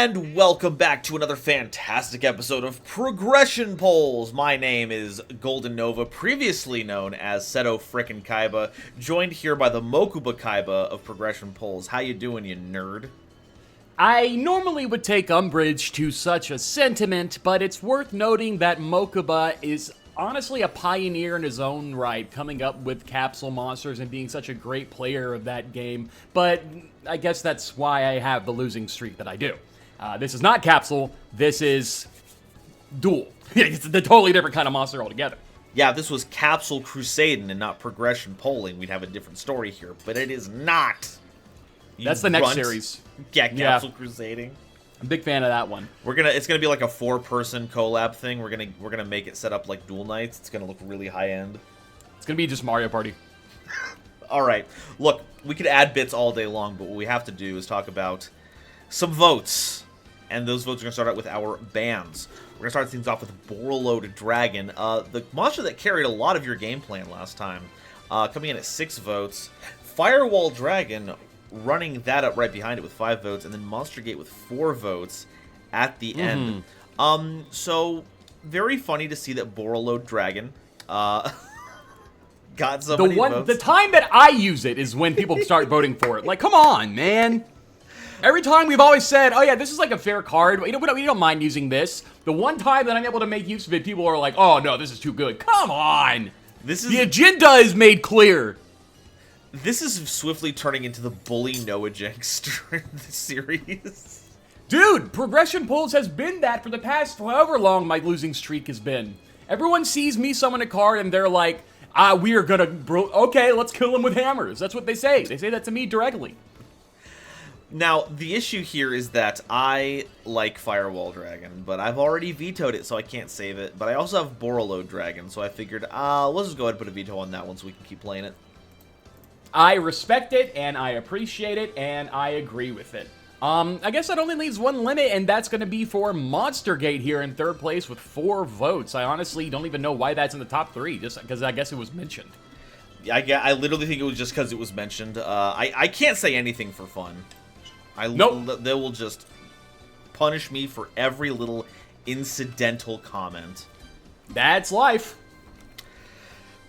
And welcome back to another fantastic episode of Progression Polls. My name is GoldenNova, previously known as Seto Frickin' Kaiba, joined here by the Mokuba Kaiba of Progression Polls. How you doing, you nerd? I normally would take umbrage to such a sentiment, but it's worth noting that Mokuba is honestly a pioneer in his own right, coming up with capsule monsters and being such a great player of that game, but I guess that's why I have the losing streak that I do. This is not capsule, this is duel. It's a totally different kind of monster altogether. Yeah, if this was Capsule Crusading and not Progression Polling, we'd have a different story here, but it is not. That's the next series. Yeah, Capsule Crusading. I'm a big fan of that one. It's gonna be like a 4-person collab thing. We're gonna make it set up like Duel Nights. It's gonna look really high end. It's gonna be just Mario Party. All right, look, we could add bits all day long, but what we have to do is talk about some votes, and those votes are gonna start out with our bans. We're gonna start things off with Borreload Dragon, the monster that carried a lot of your game plan last time, coming in at 6 votes. Firewall Dragon, running that up right behind it with 5 votes, and then Monster Gate with 4 votes at the end. So very funny to see that Borreload Dragon got so many votes. The time that I use it is when people start voting for it. Like, come on, man. Every time we've always said, oh yeah, this is like a fair card. We don't mind using this. The one time that I'm able to make use of it, people are like, oh no, this is too good. Come on. The agenda is made clear. This is swiftly turning into the bully Noajenk series. Dude, Progression Polls has been that for the past however long my losing streak has been. Everyone sees me summon a card and they're like, we are gonna, okay, let's kill him with hammers. That's what they say. They say that to me directly. Now, the issue here is that I like Firewall Dragon, but I've already vetoed it, so I can't save it. But I also have Borreload Dragon, so I figured, let's just go ahead and put a veto on that one so we can keep playing it. I respect it, and I appreciate it, and I agree with it. I guess that only leaves one limit, and that's going to be for Monster Gate here in 3rd place with 4 votes. I honestly don't even know why that's in the top 3, just because I guess it was mentioned. I literally think it was just because it was mentioned. I can't say anything for fun. Nope. They will just punish me for every little incidental comment. That's life.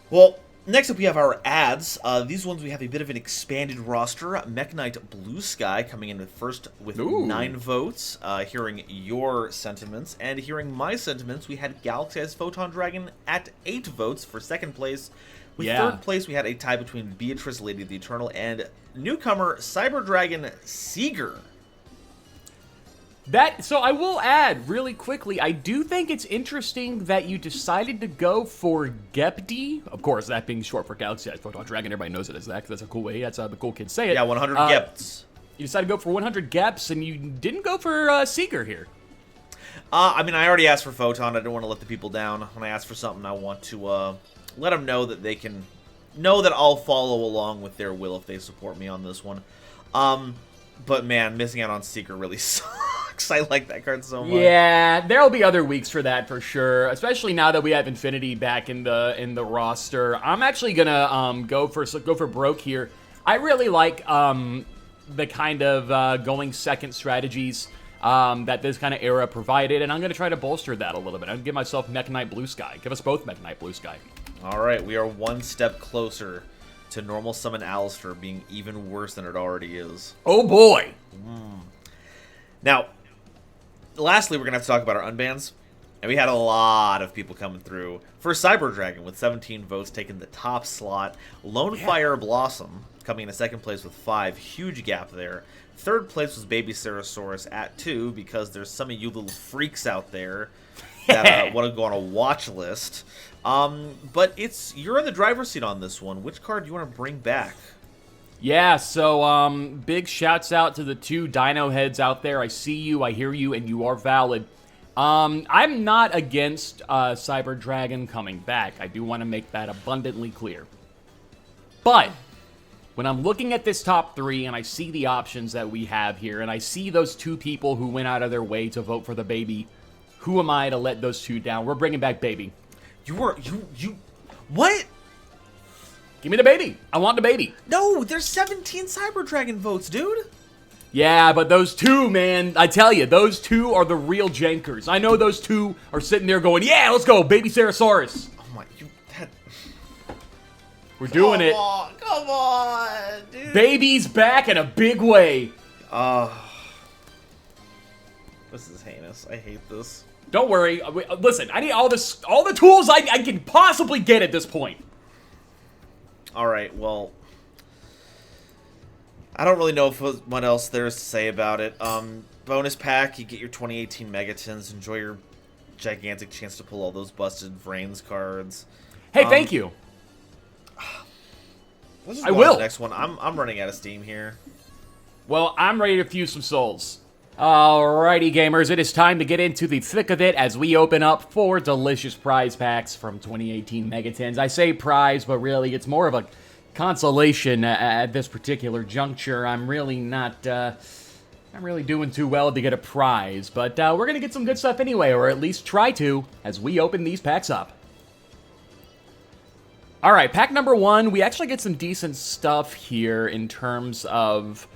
Well, next up we have our ads. These ones we have a bit of an expanded roster. Mech Knight Blue Sky coming in first with 9 votes. Hearing your sentiments and hearing my sentiments, we had Galaxy Eyes Photon Dragon at 8 votes for 2nd place. With 3rd place, we had a tie between Beatrice, Lady of the Eternal, and newcomer Cyber Dragon Seeger. So I will add really quickly, I do think it's interesting that you decided to go for Gepdi. Of course, that being short for Galaxy Eyes Photon Dragon, everybody knows it as that, because that's a cool way. That's how the cool kids say it. Yeah, 100 Geps. You decided to go for 100 Geps, and you didn't go for Seeger here. I mean, I already asked for Photon. I don't want to let the people down. When I ask for something, I want to let them know that they can know that I'll follow along with their will if they support me on this one. But man, missing out on Seeker really sucks. I like that card so much. Yeah, there'll be other weeks for that for sure, especially now that we have Infinity back in the roster. I'm actually gonna go for broke here. I really like the kind of going second strategies that this kind of era provided, and I'm gonna try to bolster that a little bit. I'm gonna give myself Mech Knight Blue Sky. Give us both Mech Knight Blue Sky. All right, we are one step closer to normal summon Alistair being even worse than it already is. Oh boy! Now, lastly, we're going to have to talk about our unbans. And we had a lot of people coming through. For Cyber Dragon, with 17 votes, taking the top slot. Lone Fire Blossom, coming in 2nd place with 5. Huge gap there. 3rd place was Baby Cerosaurus at 2, because there's some of you little freaks out there that want to go on a watch list. But you're in the driver's seat on this one. Which card do you want to bring back? Yeah, so big shouts out to the 2 dino heads out there. I see you, I hear you, and you are valid. I'm not against Cyber Dragon coming back. I do want to make that abundantly clear. But when I'm looking at this top 3 and I see the options that we have here, and I see those 2 people who went out of their way to vote for the baby, who am I to let those 2 down? We're bringing back baby. What? Give me the baby. I want the baby. No, there's 17 Cyber Dragon votes, dude. Yeah, but those two, man, I tell you, those two are the real jankers. I know those two are sitting there going, yeah, let's go, baby Sarasaurus. Oh my, We're doing it. Come on, dude. Baby's back in a big way. This is heinous. I hate this. Don't worry. Listen, I need all the tools I can possibly get at this point. Alright, well, I don't really know what else there is to say about it. Bonus pack, you get your 2018 Megatons. Enjoy your gigantic chance to pull all those busted Vrains cards. Hey, thank you. Let's just I go on will. to the next one. I'm running out of steam here. Well, I'm ready to fuse some souls. Alrighty, gamers, it is time to get into the thick of it as we open up 4 delicious prize packs from 2018 Megatons. I say prize, but really it's more of a consolation at this particular juncture. I'm really not, I'm really doing too well to get a prize, but we're gonna get some good stuff anyway, or at least try to, as we open these packs up. Alright, pack number 1, we actually get some decent stuff here in terms of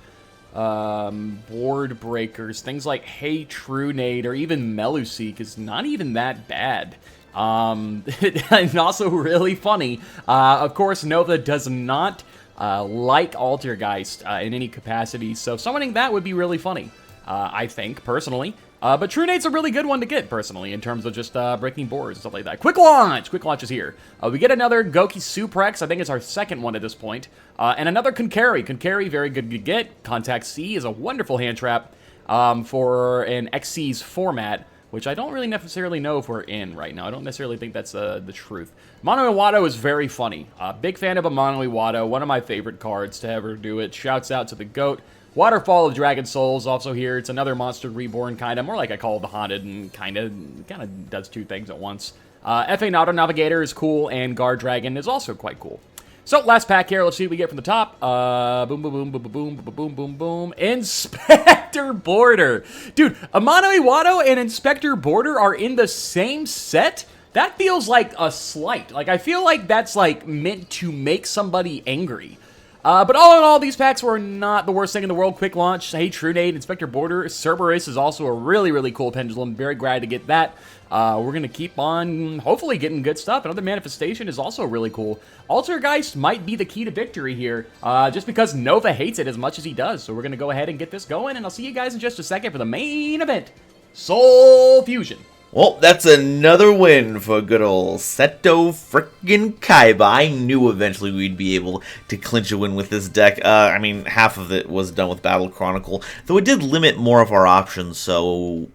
board breakers. Things like Hey Trunade or even Meluseek is not even that bad. And also really funny. Of course, Nova does not like Altergeist in any capacity, so summoning that would be really funny, I think, personally. But Trunade's a really good one to get, personally, in terms of just breaking boards and stuff like that. Quick Launch! Quick Launch is here. We get another Goki Suprex. I think it's our second one at this point. And another Konkari. Konkari, very good to get. Contact C is a wonderful hand trap for an XC's format, which I don't really necessarily know if we're in right now. I don't necessarily think that's the truth. Mono Iwado is very funny. Big fan of a Mono Iwado. One of my favorite cards to ever do it. Shouts out to the GOAT. Waterfall of Dragon Souls also here. It's another Monster Reborn, kind of. More like I call it the Haunted, and kind of does two things at once. FA Nauto Navigator is cool, and Guard Dragon is also quite cool. So, last pack here. Let's see what we get from the top. Boom, boom, boom, boom, boom, boom, boom, boom, boom. Inspector Border. Dude, Amano Iwado and Inspector Border are in the same set? That feels like a slight. Like, I feel like that's, like, meant to make somebody angry. But all in all, these packs were not the worst thing in the world. Quick Launch, Hey Trunade, Inspector Border, Cerberus is also a really, really cool pendulum. Very glad to get that. We're going to keep on, hopefully, getting good stuff. Another Manifestation is also really cool. Altergeist might be the key to victory here, just because Nova hates it as much as he does. So we're going to go ahead and get this going, and I'll see you guys in just a second for the main event, Soul Fusion. Well, that's another win for good old Seto frickin' Kaiba. I knew eventually we'd be able to clinch a win with this deck. I mean, half of it was done with Battle Chronicle, though it did limit more of our options, so...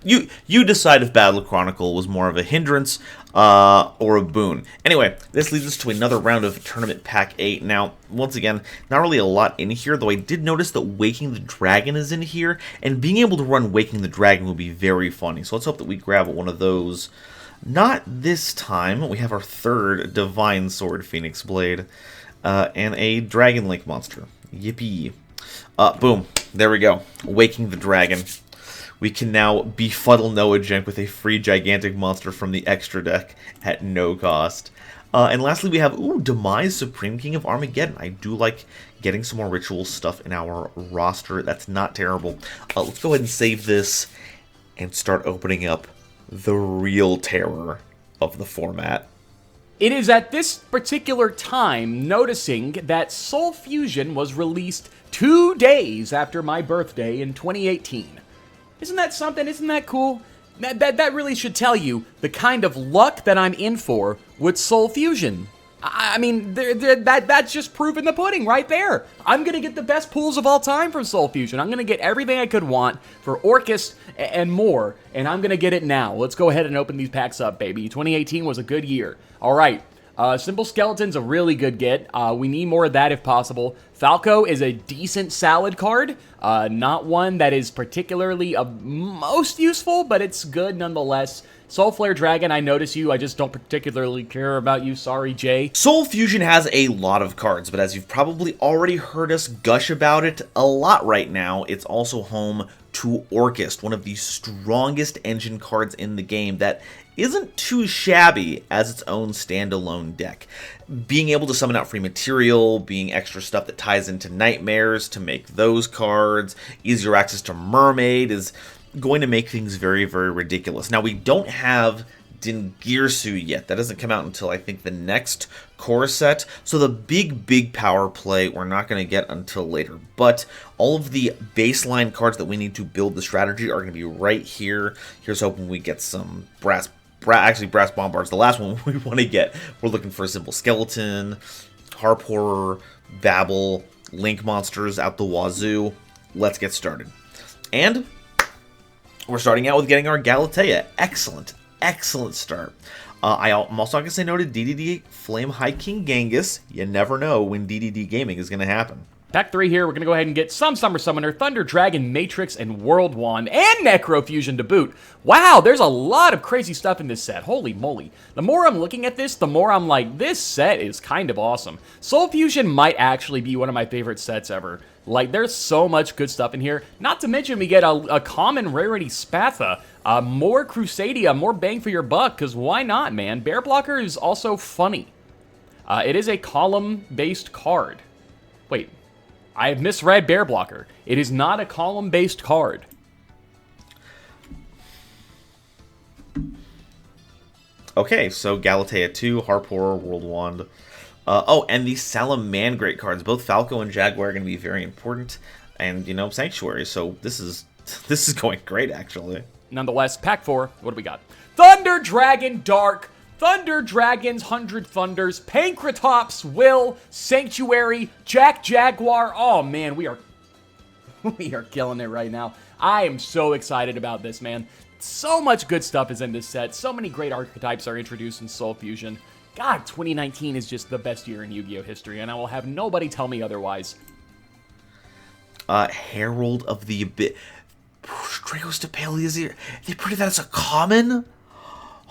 you decide if Battle Chronicle was more of a hindrance or a boon. Anyway, this leads us to another round of Tournament Pack 8. Now, once again, not really a lot in here, though I did notice that Waking the Dragon is in here, and being able to run Waking the Dragon would be very funny. So let's hope that we grab one of those. Not this time. We have our third Divine Sword Phoenix Blade and a Dragon Link monster. Yippee. Boom. There we go. Waking the Dragon. We can now befuddle Noajenk with a free gigantic monster from the extra deck at no cost. And lastly, we have, Demise, Supreme King of Armageddon. I do like getting some more ritual stuff in our roster. That's not terrible. Let's go ahead and save this and start opening up the real terror of the format. It is at this particular time noticing that Soul Fusion was released 2 days after my birthday in 2018. Isn't that something? Isn't that cool? That really should tell you the kind of luck that I'm in for with Soul Fusion. I mean, that's just proof in the pudding right there. I'm going to get the best pulls of all time from Soul Fusion. I'm going to get everything I could want for Orcust and more, and I'm going to get it now. Let's go ahead and open these packs up, baby. 2018 was a good year. All right. Simple Skeleton's a really good get. We need more of that if possible. Falco is a decent salad card. Not one that is particularly most useful, but it's good nonetheless. Soul Flare Dragon, I notice you. I just don't particularly care about you. Sorry, Jay. Soul Fusion has a lot of cards, but as you've probably already heard us gush about it a lot right now, it's also home to Orchest, one of the strongest engine cards in the game that isn't too shabby as its own standalone deck. Being able to summon out free material, being extra stuff that ties into Nightmares to make those cards, easier access to Mermaid is going to make things very, very ridiculous. Now, we don't have Dingirsu yet. That doesn't come out until, I think, the next core set. So the big power play we're not going to get until later. But all of the baseline cards that we need to build the strategy are going to be right here. Here's hoping we get some brass bombards. The last one we want to get. We're looking for a simple skeleton, harp horror, babble, link monsters out the wazoo. Let's get started. And we're starting out with getting our Galatea. Excellent start. I'm also not going to say no to DDD Flame High King Genghis. You never know when DDD Gaming is going to happen. Pack 3 here, we're going to go ahead and get some Summer Summoner, Thunder Dragon, Matrix, and World Wand, and Necrofusion to boot. Wow, there's a lot of crazy stuff in this set. Holy moly. The more I'm looking at this, the more I'm like, this set is kind of awesome. Soul Fusion might actually be one of my favorite sets ever. Like, there's so much good stuff in here. Not to mention we get a common rarity Spatha, more Crusadia, more bang for your buck, because why not, man? Bear Blocker is also funny. It is a column-based card. Wait. I have misread Bear Blocker. It is not a column-based card. Okay, so Galatea 2, Harp Horror, World Wand. Oh, and the Salamangreat cards. Both Falco and Jaguar are going to be very important. And, you know, Sanctuary. So this is going great, actually. Nonetheless, pack 4, what do we got? Thunder Dragon Dark, Thunder Dragons, 100 Thunders, Pankratops, Will, Sanctuary, Jaguar. Oh, man, we are killing it right now. I am so excited about this, man. So much good stuff is in this set. So many great archetypes are introduced in Soul Fusion. God, 2019 is just the best year in Yu-Gi-Oh! History, and I will have nobody tell me otherwise. Herald of the Abyss. Dragostapelia, they printed that as a common?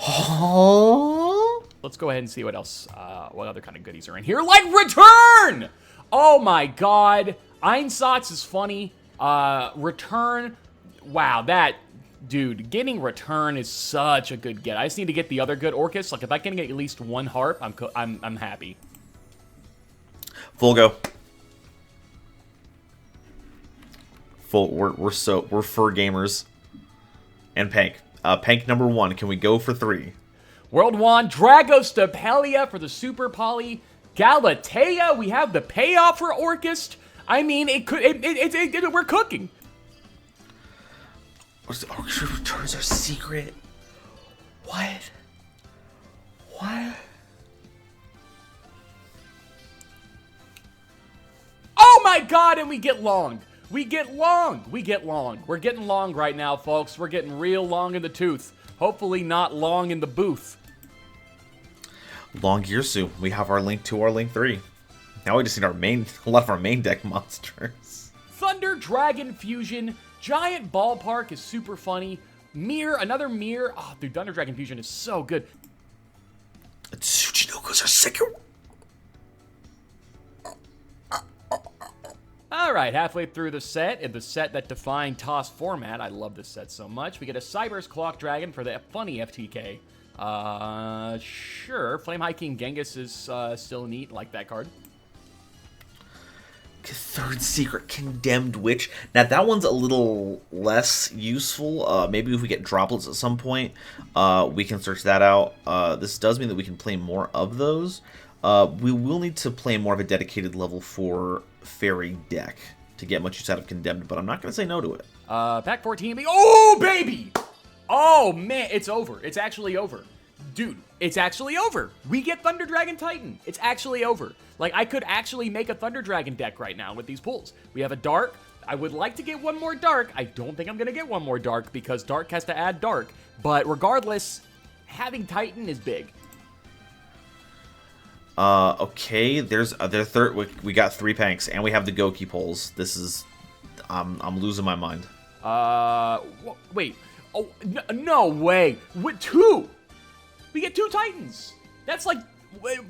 Oh. Let's go ahead and see what else, what other kind of goodies are in here. Like Return! Oh my god. Einsatz is funny. Return. Wow, dude, getting Return is such a good get. I just need to get the other good Orcus. Like, if I can get at least one harp, I'm happy. Full go. We're fur gamers. And Pank. Pank number 1. Can we go for 3? World Wand, Dragostapelia for the Super Poly, Galatea. We have the payoff for Orchest. I mean, we're cooking. Orchestra returns are secret. What? Oh my god, and we get long. We get long. We're getting long right now, folks. We're getting real long in the tooth. Hopefully not long in the booth. Long Girsu. We have our Link 2, our Link 3. Now we just need a lot of our main deck monsters. Thunder Dragon Fusion. Giant Ballpark is super funny. Another Mirror. Oh, dude, Thunder Dragon Fusion is so good. Tsuchinokos are sick. Alright, halfway through the set, in the set that defined TOS format. I love this set so much. We get a Cyber's Clock Dragon for the funny FTK. Sure. Flame High King Genghis is still neat. Like that card. Third Secret Condemned Witch. Now, that one's a little less useful. Maybe if we get droplets at some point, we can search that out. This does mean that we can play more of those. We will need to play more of a dedicated level 4 Fairy deck to get much use out of Condemned, but I'm not going to say no to it. Pack 14. Oh, baby! Oh, man, it's over. It's actually over. Dude, it's actually over. We get Thunder Dragon Titan. It's actually over. Like, I could actually make a Thunder Dragon deck right now with these pulls. We have a Dark. I would like to get one more Dark. I don't think I'm going to get one more Dark because Dark has to add Dark. But regardless, having Titan is big. Okay, there's their third. We got 3 Panks, and we have the Goki pulls. This is, I'm losing my mind. Wait. Oh, no way. With 2. We get 2 Titans. That's like,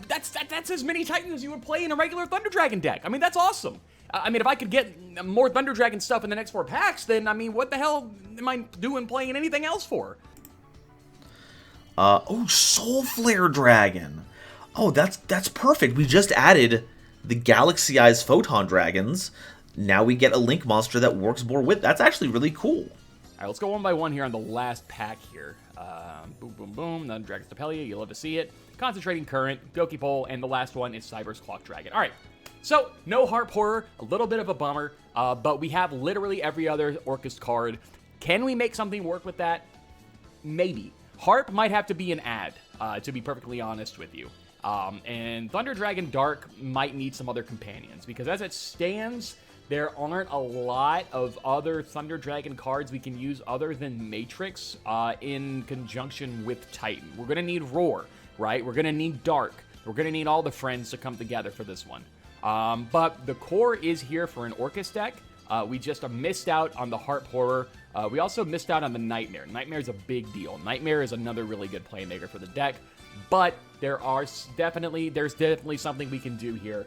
that's as many Titans as you would play in a regular Thunder Dragon deck. I mean, that's awesome. I mean, if I could get more Thunder Dragon stuff in the next 4 packs, then, I mean, what the hell am I doing playing anything else for? Oh, Soul Flare Dragon. Oh, that's perfect. We just added the Galaxy Eyes Photon Dragons. Now we get a Link monster that works more with. That's actually really cool. All right, let's go one by one here on the last pack here. Boom, boom, boom. The Dragon's Depelia, you love to see it. Concentrating Current, Goki Pole, and the last one is Cyber's Clock Dragon. All right, so no Harp Horror, a little bit of a bummer, but we have literally every other Orcust card. Can we make something work with that? Maybe. Harp might have to be an ad, to be perfectly honest with you. And Thunder Dragon Dark might need some other companions, because as it stands, there aren't a lot of other Thunder Dragon cards we can use other than Matrix in conjunction with Titan. We're going to need Roar, right? We're going to need Dark. We're going to need all the friends to come together for this one. But the core is here for an Orcust deck. We just missed out on the Harp Horror. We also missed out on the Nightmare. Nightmare is a big deal. Nightmare is another really good playmaker for the deck. But there's definitely something we can do here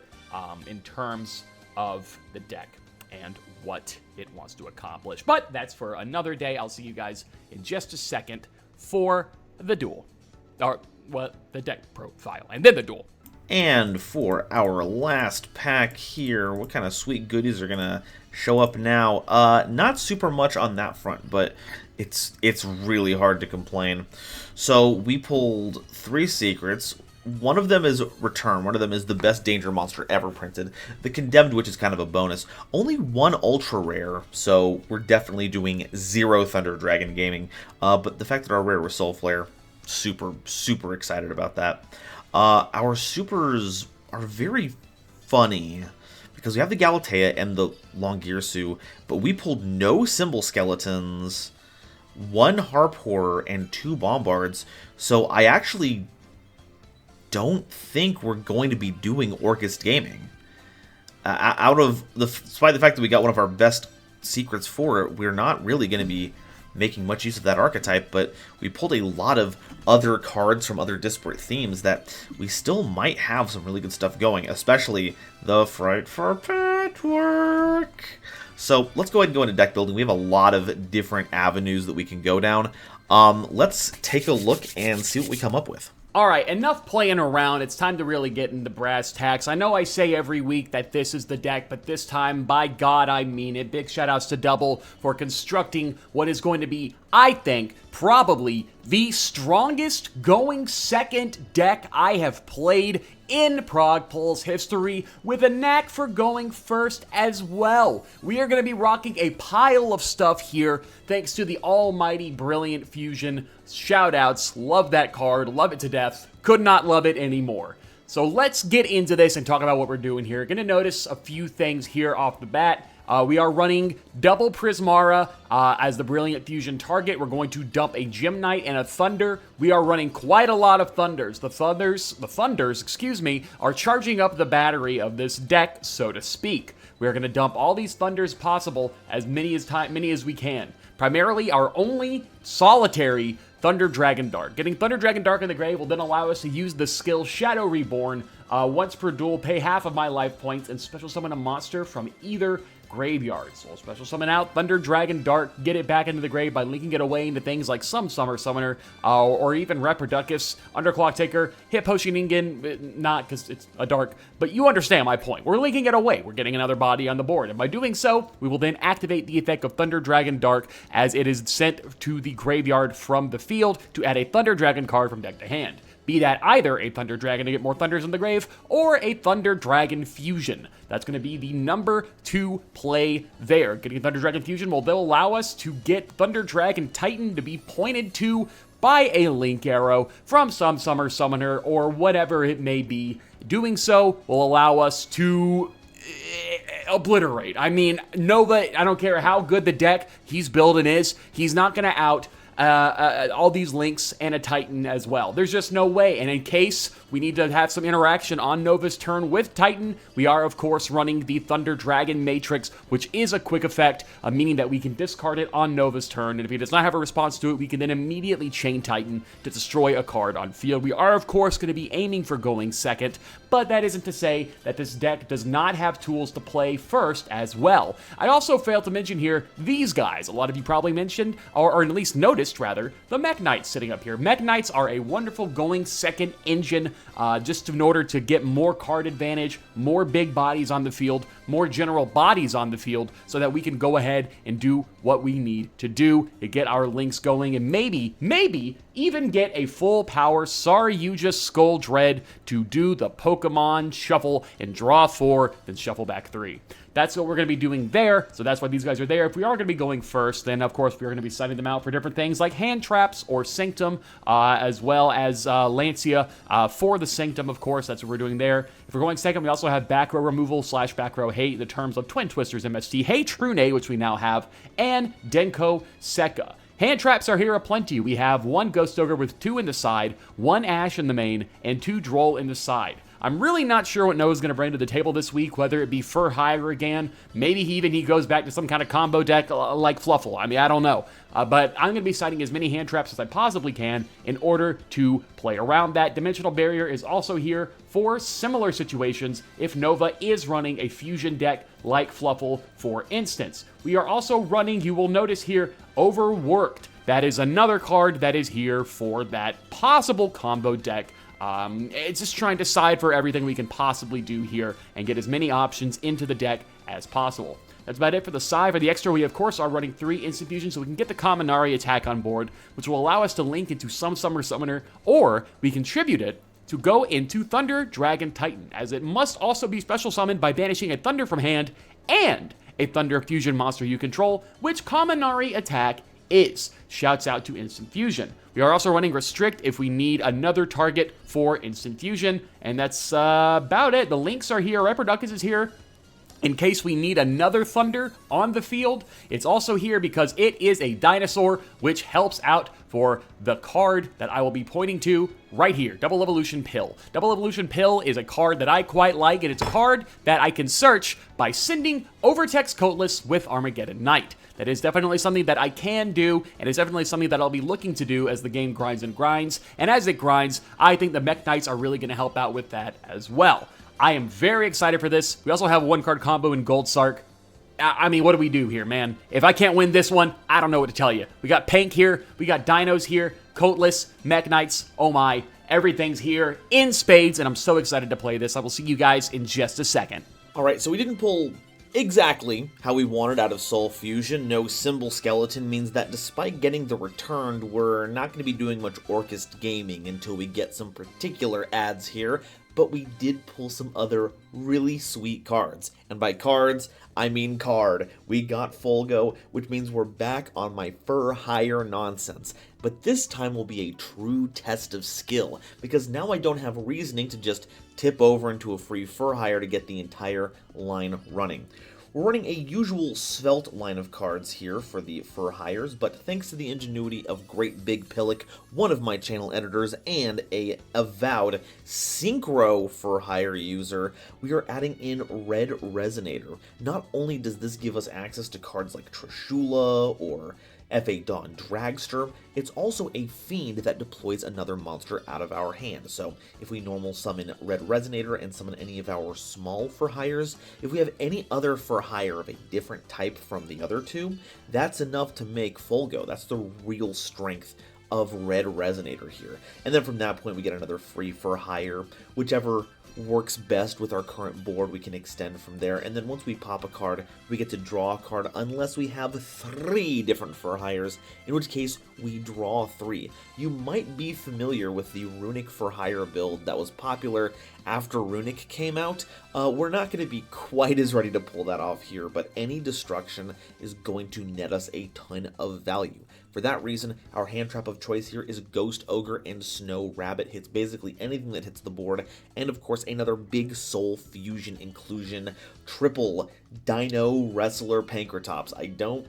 in terms of the deck and what it wants to accomplish. But that's for another day. I'll see you guys in just a second for the duel. Or, well, the deck profile, and then the duel. And for our last pack here, what kind of sweet goodies are going to show up now? Not super much on that front, but it's really hard to complain. So we pulled 3 secrets. One of them is Return. One of them is the best danger monster ever printed. The Condemned Witch is kind of a bonus. Only 1 ultra rare, so we're definitely doing 0 Thunder Dragon gaming. But the fact that our rare was Soul Flare, super excited about that. Our supers are very funny because we have the Galatea and the Longirsu, but we pulled no Symbol Skeletons, 1 Harp Horror, and 2 Bombards. So I actually don't think we're going to be doing Orcust gaming. Despite the fact that we got one of our best secrets for it, we're not really going to be making much use of that archetype, but we pulled a lot of other cards from other disparate themes that we still might have some really good stuff going, especially the Fright for Patchwork. So let's go ahead and go into deck building. We have a lot of different avenues that we can go down. Let's take a look and see what we come up with. All right, enough playing around. It's time to really get into brass tacks. I know I say every week that this is the deck, but this time, by God, I mean it. Big shout-outs to Double for constructing what is going to be, I think, probably the strongest going second deck I have played in Prague Pulls history, with a knack for going first as well. We are going to be rocking a pile of stuff here, thanks to the almighty brilliant fusion. Shoutouts, love that card, love it to death, could not love it anymore. So let's get into this and talk about what we're doing here. Going to notice a few things here off the bat. We are running double Prismara as the Brilliant Fusion target. We're going to dump a Gem Knight and a Thunder. We are running quite a lot of Thunders. The Thunders, excuse me, are charging up the battery of this deck, so to speak. We are going to dump all these Thunders possible, as many as we can. Primarily, our only solitary Thunder Dragon Dark. Getting Thunder Dragon Dark in the grave will then allow us to use the skill Shadow Reborn once per duel, pay half of my life points, and special summon a monster from either graveyard. So we'll special summon out Thunder Dragon Dark, get it back into the grave by linking it away into things like some Summer Summoner, or even Reproductus, Underclock Taker, hit Hoshiningen, not because it's a dark, but you understand my point. We're linking it away. We're getting another body on the board, and by doing so, we will then activate the effect of Thunder Dragon Dark as it is sent to the graveyard from the field to add a Thunder Dragon card from deck to hand. Be that either a Thunder Dragon to get more Thunders in the grave, or a Thunder Dragon Fusion. That's going to be the number 2 play there. Getting Thunder Dragon Fusion will then allow us to get Thunder Dragon Titan to be pointed to by a Link Arrow from some Summer Summoner or whatever it may be. Doing so will allow us to obliterate. I mean, Nova, I don't care how good the deck he's building is, he's not going to out all these links and a Titan as well. There's just no way. And in case we need to have some interaction on Nova's turn with Titan, we are, of course, running the Thunder Dragon Matrix, which is a quick effect, meaning that we can discard it on Nova's turn, and if he does not have a response to it, we can then immediately Chain Titan to destroy a card on field. We are, of course, going to be aiming for going second, but that isn't to say that this deck does not have tools to play first as well. I also failed to mention here these guys. A lot of you probably mentioned, or at least noticed, rather, the Mech Knights sitting up here. Mech Knights are a wonderful going second engine, just in order to get more card advantage, more big bodies on the field, more general bodies on the field, so that we can go ahead and do what we need to do to get our links going, and maybe even get a full power Yugioh Skull Dread to do the Pokemon shuffle and draw 4, then shuffle back 3. That's what we're going to be doing there, so that's why these guys are there. If we are going to be going first, then of course we're going to be setting them out for different things like hand traps or Sanctum, as well as Lancia for the Sanctum, of course. That's what we're doing there. If we're going second, we also have back row removal / back row hate in the terms of Twin Twisters MST, Hey Trune, which we now have, and Denko Sekka. Hand traps are here aplenty. We have 1 Ghost Ogre with 2 in the side, 1 Ash in the main, and 2 Droll in the side. I'm really not sure what Noah's going to bring to the table this week, whether it be Fur Hire again. Maybe he goes back to some kind of combo deck like Fluffle. I mean, I don't know. But I'm going to be citing as many hand traps as I possibly can in order to play around that. Dimensional Barrier is also here for similar situations if Nova is running a fusion deck like Fluffle, for instance. We are also running, you will notice here, Overworked. That is another card that is here for that possible combo deck. It's just trying to side for everything we can possibly do here and get as many options into the deck as possible. That's about it for the side. For the extra, we of course are running 3 Instant Fusion so we can get the Kaminari attack on board, which will allow us to link into some Summer Summoner, or we contribute it to go into Thunder Dragon Titan, as it must also be special summoned by banishing a Thunder from hand and a Thunder Fusion monster you control, which Kaminari attack is. Shouts out to Instant Fusion. We are also running Restrict if we need another target for Instant Fusion, and that's about it. The links are here. Reproductus is here in case we need another Thunder on the field. It's also here because it is a dinosaur, which helps out for the card that I will be pointing to right here, Double Evolution Pill. Double Evolution Pill is a card that I quite like, and it's a card that I can search by sending Overtext Coatless with Armageddon Knight. That is definitely something that I can do, and it's definitely something that I'll be looking to do as the game grinds and grinds. And as it grinds, I think the Mech Knights are really going to help out with that as well. I am very excited for this. We also have a 1-card combo in Gold Sark. I mean, what do we do here, man? If I can't win this one, I don't know what to tell you. We got Pank here, we got Dinos here, Coatless, Mech Knights, oh my. Everything's here in spades, and I'm so excited to play this. I will see you guys in just a second. Alright, so we didn't pull exactly how we wanted out of Soul Fusion. No Symbol Skeleton means that despite getting the returned, we're not going to be doing much Orchest gaming until we get some particular ads here, but we did pull some other really sweet cards. And by cards, I mean card. We got Folgo, which means we're back on my Fur Hire nonsense. But this time will be a true test of skill, because now I don't have reasoning to just tip over into a free Fur Hire to get the entire line running. We're running a usual svelte line of cards here for the Fur Hires, but thanks to the ingenuity of Great Big Pillock, one of my channel editors and a avowed Synchro Fur Hire user, we are adding in Red Resonator. Not only does this give us access to cards like Trishula or F.A. Dawn Dragster, it's also a fiend that deploys another monster out of our hand. So if we normal summon Red Resonator and summon any of our small Fur Hires, if we have any other Fur Hire of a different type from the other two, that's enough to make Folgo. That's the real strength of Red Resonator here. And then from that point we get another free Fur Hire, whichever works best with our current board we can extend from there, and then once we pop a card we get to draw a card unless we have 3 different Fur Hires, in which case we draw 3. You might be familiar with the Runic Fur Hire build that was popular after Runic came out. We're not going to be quite as ready to pull that off here, but any destruction is going to net us a ton of value. For that reason, our hand trap of choice here is Ghost Ogre and Snow Rabbit. Hits basically anything that hits the board, and of course another big Soul Fusion inclusion, triple Dino Wrestler Pankratops. I don't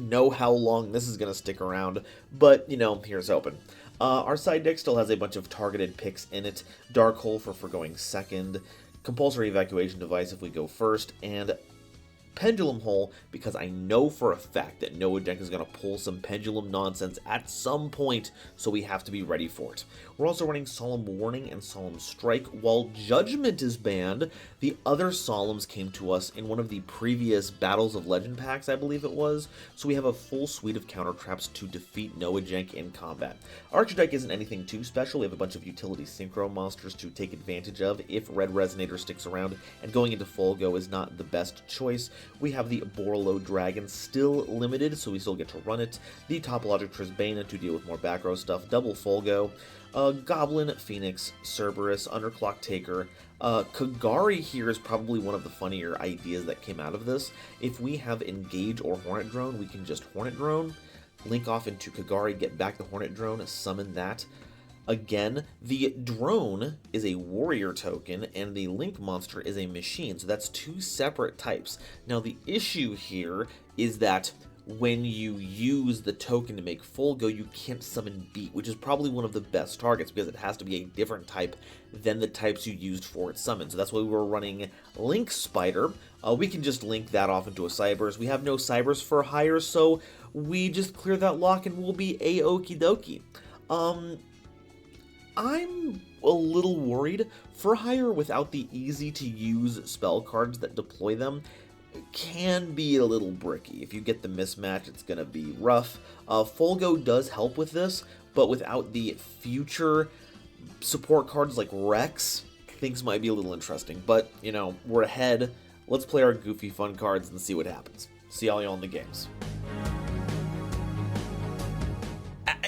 know how long this is going to stick around, but, here's hoping. Our side deck still has a bunch of targeted picks in it. Dark Hole for going second, Compulsory Evacuation Device if we go first, and Pendulum Hole, because I know for a fact that Noajenk is going to pull some pendulum nonsense at some point, so we have to be ready for it. We're also running Solemn Warning and Solemn Strike. While Judgment is banned, the other Solemns came to us in one of the previous Battles of Legend packs, I believe it was, so we have a full suite of counter traps to defeat Noajenk in combat. Our extra deck isn't anything too special. We have a bunch of utility synchro monsters to take advantage of if Red Resonator sticks around, and going into full go is not the best choice. We have the Borlo Dragon, still limited, so we still get to run it. The Topologic Trisbane to deal with more back row stuff. Double Fulgo. Goblin, Phoenix, Cerberus, Underclock Taker. Kagari here is probably one of the funnier ideas that came out of this. If we have Engage or Hornet Drone, we can just Hornet Drone, link off into Kagari, get back the Hornet Drone, summon that. Again, the drone is a warrior token, and the link monster is a machine, so that's two separate types. Now, the issue here is that when you use the token to make full go, you can't summon Beat, which is probably one of the best targets, because it has to be a different type than the types you used for its summon. So that's why we were running Link Spider. We can just link that off into a Cybers. We have no Cybers for hire, so we just clear that lock and we'll be a-okie dokie. I'm a little worried. For hire without the easy-to-use spell cards that deploy them can be a little bricky. If you get the mismatch, it's going to be rough. Fulgo does help with this, but without the future support cards like Rex, things might be a little interesting. But, we're ahead. Let's play our goofy fun cards and see what happens. See all y'all in the games.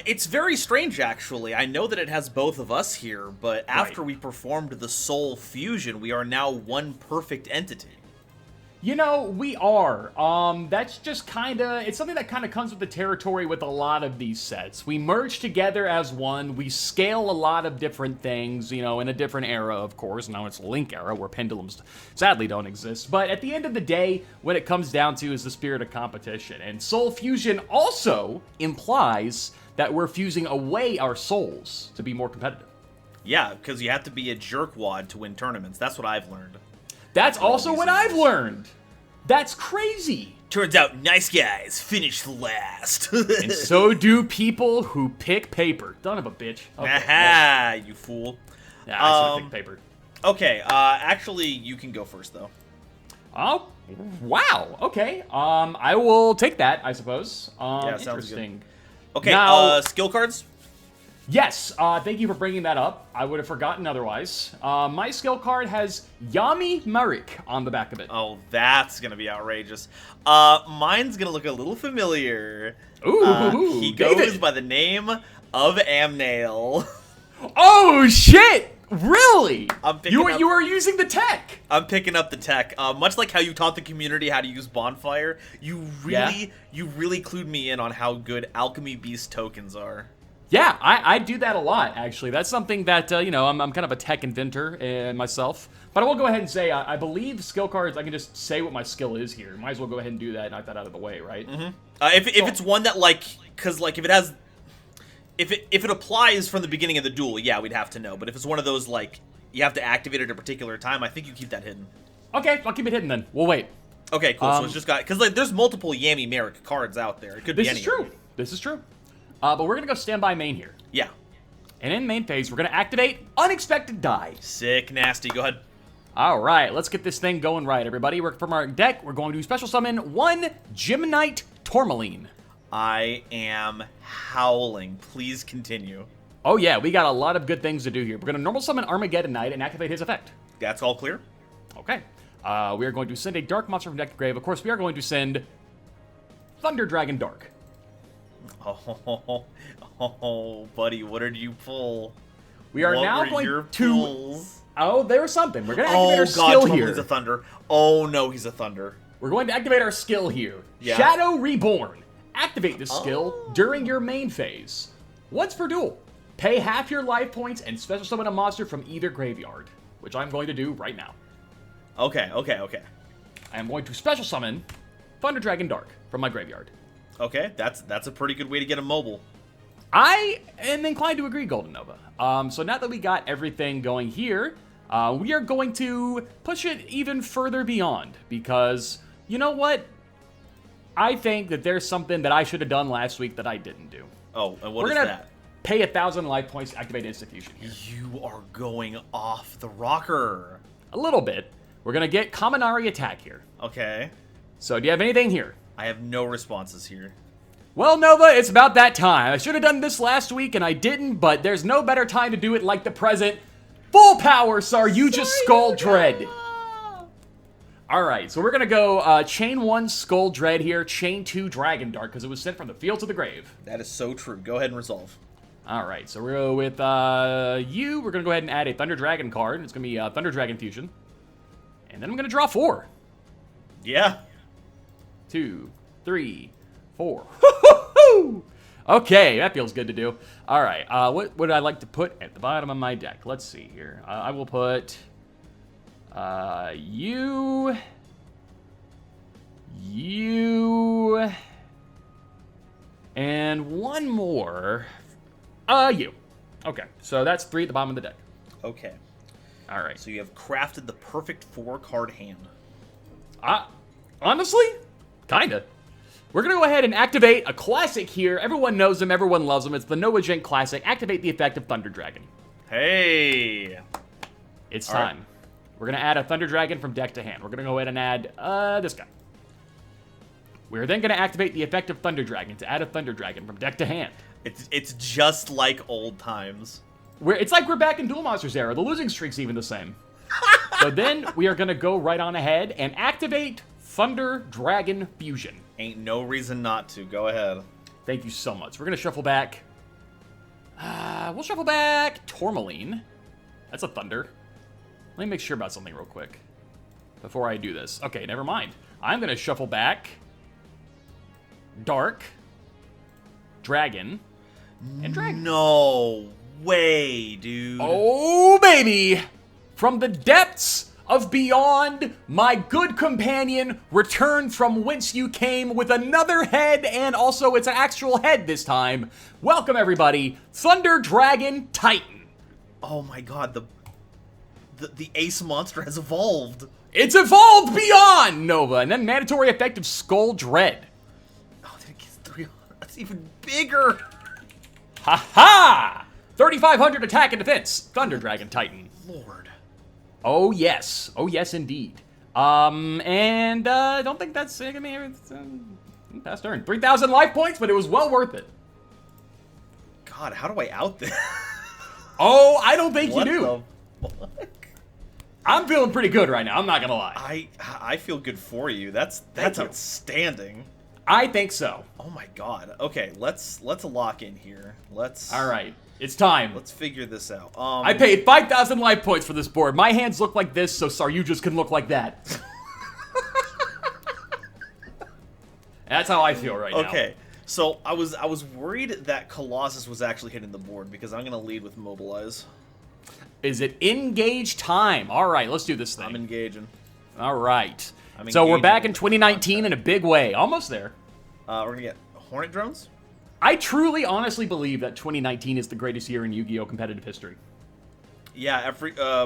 It's very strange, actually. I know that it has both of us here, but after we performed the Soul Fusion, we are now one perfect entity. We are. That's just it's something that kind of comes with the territory with a lot of these sets. We merge together as one, we scale a lot of different things, in a different era, of course. Now it's Link era, where pendulums sadly don't exist. But at the end of the day, what it comes down to is the spirit of competition. And Soul Fusion also implies that we're fusing away our souls to be more competitive. Yeah, because you have to be a jerkwad to win tournaments. That's what I've learned. That's also what I've learned. That's crazy. Turns out nice guys finish last. And so do people who pick paper. Son of a bitch. Okay, aha, you fool. Yeah, I should have picked paper. Okay, actually, you can go first, though. Oh, wow. Okay. I will take that, I suppose. Yeah, sounds interesting. good. Okay, now, skill cards? Yes, thank you for bringing that up. I would have forgotten otherwise. My skill card has Yami Marik on the back of it. Oh, that's going to be outrageous. Mine's going to look a little familiar. Ooh, he goes by the name of Amnail. Oh, shit! Really? You were using the tech. I'm picking up the tech. Much like how you taught the community how to use Bonfire, you really clued me in on how good Alchemy Beast tokens are. Yeah, I do that a lot, actually. That's something that, I'm kind of a tech inventor myself. But I will go ahead and say, I believe skill cards, I can just say what my skill is here. Might as well go ahead and do that and knock that out of the way, right? Mm-hmm. If it's one that, because, if it has... If it applies from the beginning of the duel, yeah, we'd have to know. But if it's one of those, you have to activate it at a particular time, I think you keep that hidden. Okay, I'll keep it hidden then. We'll wait. Okay, cool. So it's just got... Because, there's multiple Yami Merrick cards out there. It could be any. This is true. This is true. But we're going to go standby main here. Yeah. And in main phase, we're going to activate Unexpected Die. Sick, nasty. Go ahead. All right, let's get this thing going right, everybody. From our deck, we're going to special summon one Gymnite Tourmaline. I am howling. Please continue. Oh, yeah, we got a lot of good things to do here. We're going to normal summon Armageddon Knight and activate his effect. That's all clear? Okay. We are going to send a dark monster from deck to grave. Of course, we are going to send Thunder Dragon Dark. Oh, buddy, what did you pull? We are now going to... Pulls? Oh, there's something. We're going to activate our skill here. He's a Thunder. Oh, no, he's a Thunder. We're going to activate our skill here. Yeah. Shadow Reborn. Activate this skill during your main phase. Once per duel. Pay half your life points and special summon a monster from either graveyard, which I'm going to do right now. Okay. I am going to special summon Thunder Dragon Dark from my graveyard. Okay, that's a pretty good way to get a mobile. I am inclined to agree, GoldenNova. So now that we got everything going here, we are going to push it even further beyond, because you know what? I think that there's something that I should have done last week that I didn't do. Oh, and what We're is gonna that? pay 1,000 life points to activate Institution here. You are going off the rocker. A little bit. We're gonna get Kaminari attack here. Okay. So do you have anything here? I have no responses here. Well, Nova, it's about that time. I should have done this last week, and I didn't, but there's no better time to do it like the present. Full power, Saryuja Skull Dread. Alright, so we're going to go Chain 1 Skull Dread here, Chain 2 Dragon Dart, because it was sent from the field to the grave. That is so true. Go ahead and resolve. Alright, so we're going with you. We're going to go ahead and add a Thunder Dragon card. It's going to be Thunder Dragon Fusion. And then I'm going to draw 4. Yeah. 2, 3, 4. Okay, that feels good to do. All right, what would I like to put at the bottom of my deck? Let's see here. I will put you, and one more. You. Okay, so that's 3 at the bottom of the deck. Okay. All right. So you have crafted the perfect 4-card hand. Honestly, kinda. We're going to go ahead and activate a classic here. Everyone knows him. Everyone loves him. It's the Noajenk classic. Activate the effect of Thunder Dragon. Hey. It's All time. right. We're going to add a Thunder Dragon from deck to hand. We're going to go ahead and add this guy. We're then going to activate the effect of Thunder Dragon to add a Thunder Dragon from deck to hand. It's just like old times. It's like we're back in Duel Monsters era. The losing streak's even the same. So then we are going to go right on ahead and activate Thunder Dragon Fusion. Ain't no reason not to. Go ahead. Thank you so much. We're going to shuffle back. We'll shuffle back Tourmaline. That's a Thunder. Let me make sure about something real quick before I do this. Okay, never mind. I'm going to shuffle back Dark, Dragon, and Dragon. No way, dude. Oh, baby! From the depths of beyond, my good companion returned from whence you came with another head, and also it's an actual head this time. Welcome, everybody. Thunder Dragon Titan. Oh my god, the ace monster has evolved. It's evolved beyond Nova, and then mandatory effect of Skull Dread. Oh, then it gets 300. That's even bigger. Ha-ha! 3,500 attack and defense. Thunder Dragon Titan. Lord. Oh, yes. Oh, yes, indeed. And I don't think that's gonna be past turn. 3,000 life points, but it was well worth it. God, how do I out this? Oh, I don't think What you do. the fuck? I'm feeling pretty good right now. I'm not gonna lie. I feel good for you. That's Thank you. outstanding. I think so. Oh my god. Okay, let's lock in here. All right, it's time. Let's figure this out. I paid 5,000 life points for this board. My hands look like this, so Saryuja's can look like that. That's how I feel right now. Okay. So I was worried that Colossus was actually hitting the board because I'm gonna lead with Mobilize. Is it engage time? All right, let's do this thing. I'm engaging. All right. I'm So we're engaging back in with the 2019 in a big way. Almost there. We're gonna get Hornet drones. I truly, honestly believe that 2019 is the greatest year in Yu-Gi-Oh! Competitive history. Yeah,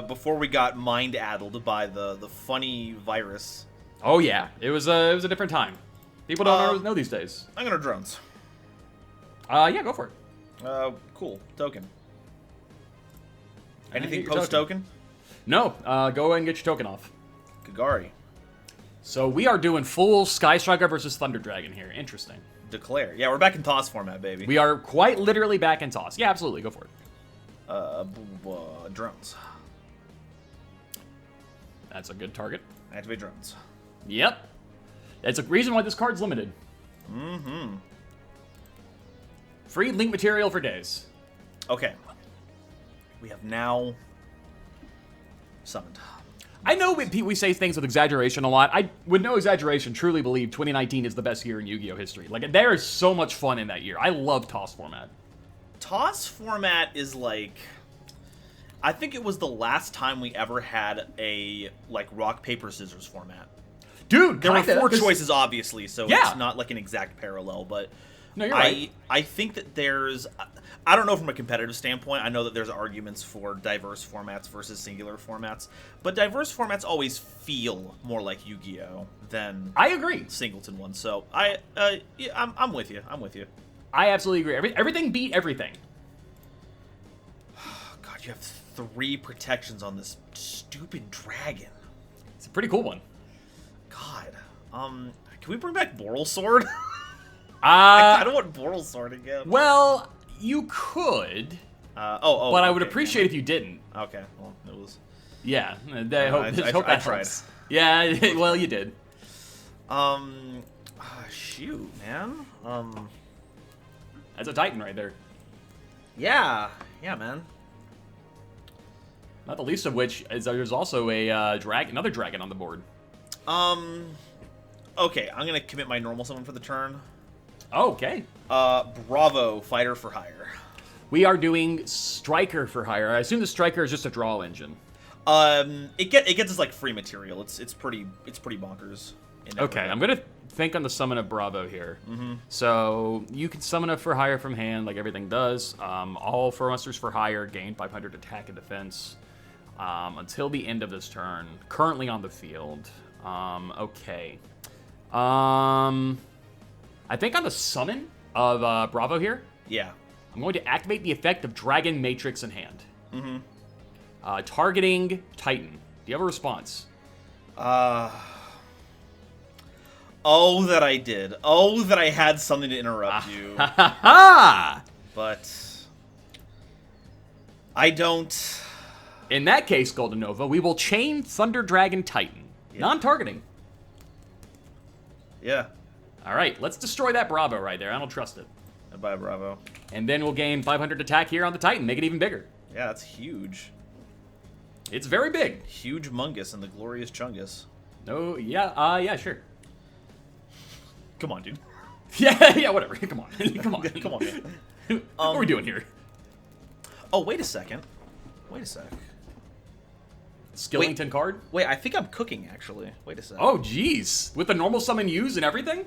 before we got mind-addled by the funny virus. Oh yeah, it was a different time. People don't know these days. I'm gonna drones. Yeah, go for it. Cool. Token. Anything get your post-token? No, go ahead and get your token off. Kagari. So we are doing full Sky Striker versus Thunder Dragon here. Interesting. Declare. Yeah, we're back in toss format, baby. We are quite literally back in toss. Yeah, absolutely. Go for it. Drones. That's a good target. Activate drones. Yep. That's a reason why this card's limited. Mm-hmm. Free link material for days. Okay. We have now summoned. I know we say things with exaggeration a lot. I, with no exaggeration, truly believe 2019 is the best year in Yu-Gi-Oh! History. Like, there is so much fun in that year. I love TOS format. TOS format is like... I think it was the last time we ever had a, like, rock, paper, scissors format. Dude, There were kinda, 4 'cause- choices, obviously, so Yeah. it's not like an exact parallel, but No, you're right. I think that there's... I don't know from a competitive standpoint. I know that there's arguments for diverse formats versus singular formats, but diverse formats always feel more like Yu-Gi-Oh! Than I agree. singleton ones. So yeah, I'm with you. I'm with you. I absolutely agree. Everything beat everything. God, you have 3 protections on this stupid dragon. It's a pretty cool one. God, can we bring back Boral Sword? Uh, I don't want Boral Sword again. well, you could, But I would appreciate if you didn't. Okay, well, it was... Yeah, I hope, I hope that tried. helps. Yeah, well, you did. Shoot, man. That's a Titan right there. Yeah, man. Not the least of which is there's also a another dragon on the board. Okay, I'm gonna commit my normal summon for the turn. Okay. Bravo, Fighter for Hire. We are doing Striker for hire. I assume the Striker is just a draw engine. It gets us like free material. It's pretty bonkers. Okay, I'm gonna think on the summon of Bravo here. So you can summon a for hire from hand, like everything does. All 4 monsters for hire gain 500 attack and defense until the end of this turn. Currently on the field. Okay. I think on the summon of Bravo here, Yeah. I'm going to activate the effect of Dragon Matrix in hand. Targeting Titan. Do you have a response? Oh, that I did. Oh, that I had something to interrupt you. Ha! But I don't. In that case, GoldenNova, we will chain Thunder Dragon Titan. Yeah. Non-targeting. Yeah. All right, let's destroy that Bravo right there. I don't trust it. Bye, Bravo. And then we'll gain 500 attack here on the Titan, make it even bigger. Yeah, that's huge. It's very big. Huge Mungus and the glorious Chungus. No, yeah, sure. Come on, dude. Yeah, whatever. Come on. Come on. Come on, man. What are we doing here? Oh, wait a second. Wait a sec. Skillington card? Wait, I think I'm cooking, actually. Wait a sec. Oh, jeez. With the normal summon use and everything?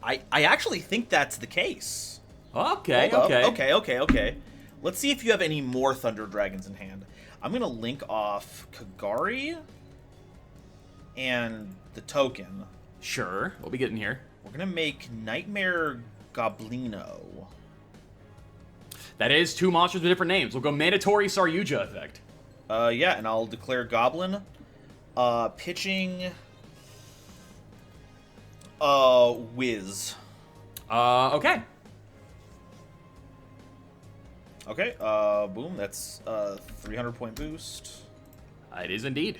I actually think that's the case. Okay, Hold up. okay. Okay. Let's see if you have any more Thunder Dragons in hand. I'm going to link off Kagari and the token. Sure. What we getting here? We're going to make Nightmare Goblino. That is 2 monsters with different names. We'll go Mandatory Saryuja effect. Yeah, and I'll declare Goblin. Pitching... Whiz. Okay. Okay, boom, that's 300-point boost. It is indeed.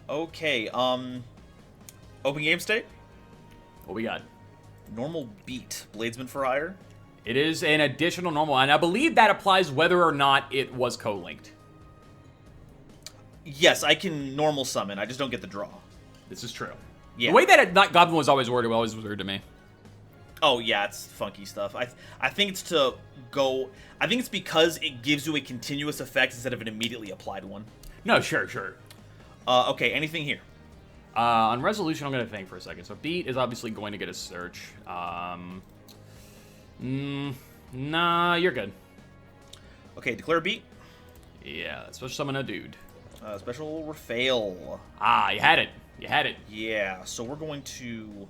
Okay, open game state. What we got? Normal beat. Bladesman for hire. It is an additional normal, and I believe that applies whether or not it was co-linked. Yes, I can normal summon. I just don't get the draw. This is true. Yeah. The way that Goblin was always worded was weird to me. Oh yeah, it's funky stuff. I think it's to go. I think it's because it gives you a continuous effect instead of an immediately applied one. No, sure. Okay, anything here? On resolution, I'm going to think for a second. So beat is obviously going to get a search. Nah, you're good. Okay, declare beat. Yeah, special summon a dude. Special Rafael. Ah, you had it. Yeah, so we're going to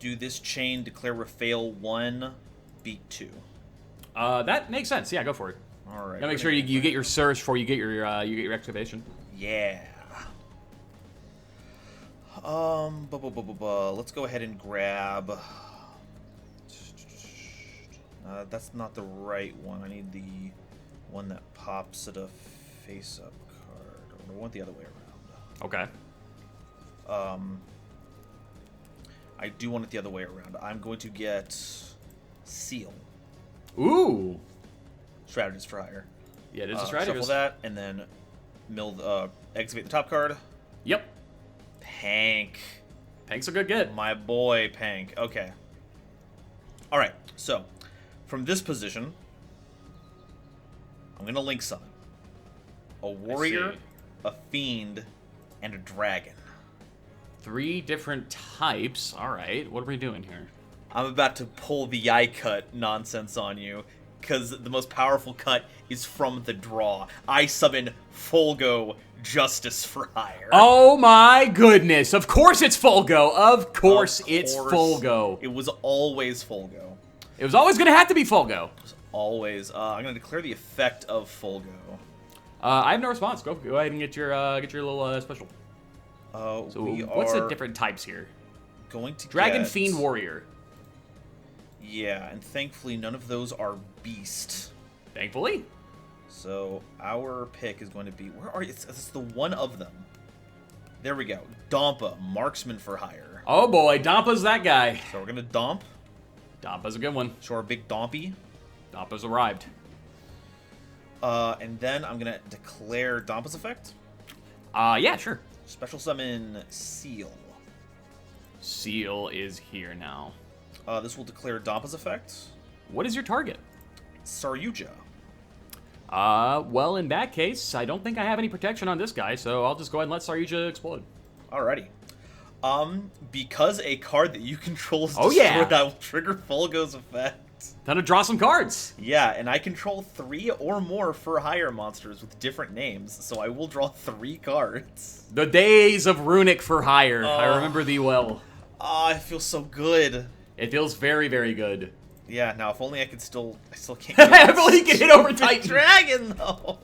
do this chain, declare Rafael 1, beat 2. That makes sense. Yeah, go for it. All right. Gotta make sure you get your search before you get your activation. Yeah. Let's go ahead and grab. That's not the right one. I need the one that pops at a face-up card. I want the other way around. Okay. I do want it the other way around. I'm going to get Seal. Ooh. Strategist for hire. Yeah, it is a strategist. Shuffle that, and then activate the top card. Yep. Pank. Pank's a good get. My boy, Pank. Okay. Alright, so, from this position, I'm going to link summon. A warrior, a fiend, and a dragon. 3 different types. All right, what are we doing here? I'm about to pull the eye cut nonsense on you, because the most powerful cut is from the draw. I summon Folgo Justice for Hire. Oh my goodness! Of course it's Folgo. Of course it's Folgo. It was always Folgo. It was always going to have to be Folgo. It was always. I'm going to declare the effect of Folgo. I have no response. Go ahead and get your little special. So what's the different types here? Going to Dragon, Fiend, Warrior. Yeah, and thankfully none of those are Beast. Thankfully. So our pick is going to be, where are you? It's the one of them. There we go. Dompa, Marksman for Hire. Oh boy, Dompa's that guy. So we're going to Domp. Dompa's a good one. Show our big Dompy. Dompa's arrived. And then I'm going to declare Dompa's effect. Yeah, sure. Special summon Seal. Seal is here now. This will declare Dompa's effect. What is your target? Saryuja. Well, in that case, I don't think I have any protection on this guy, so I'll just go ahead and let Saryuja explode. Alrighty. Because a card that you control is destroyed, I will trigger Folgo's effect. Time to draw some cards. Yeah, and I control 3 or more for hire monsters with different names, so I will draw 3 cards. The days of Runic for hire. I remember thee well. It feels so good. It feels very, very good. Yeah, now if only I still can't If only you can hit over Titan. Dragon, though.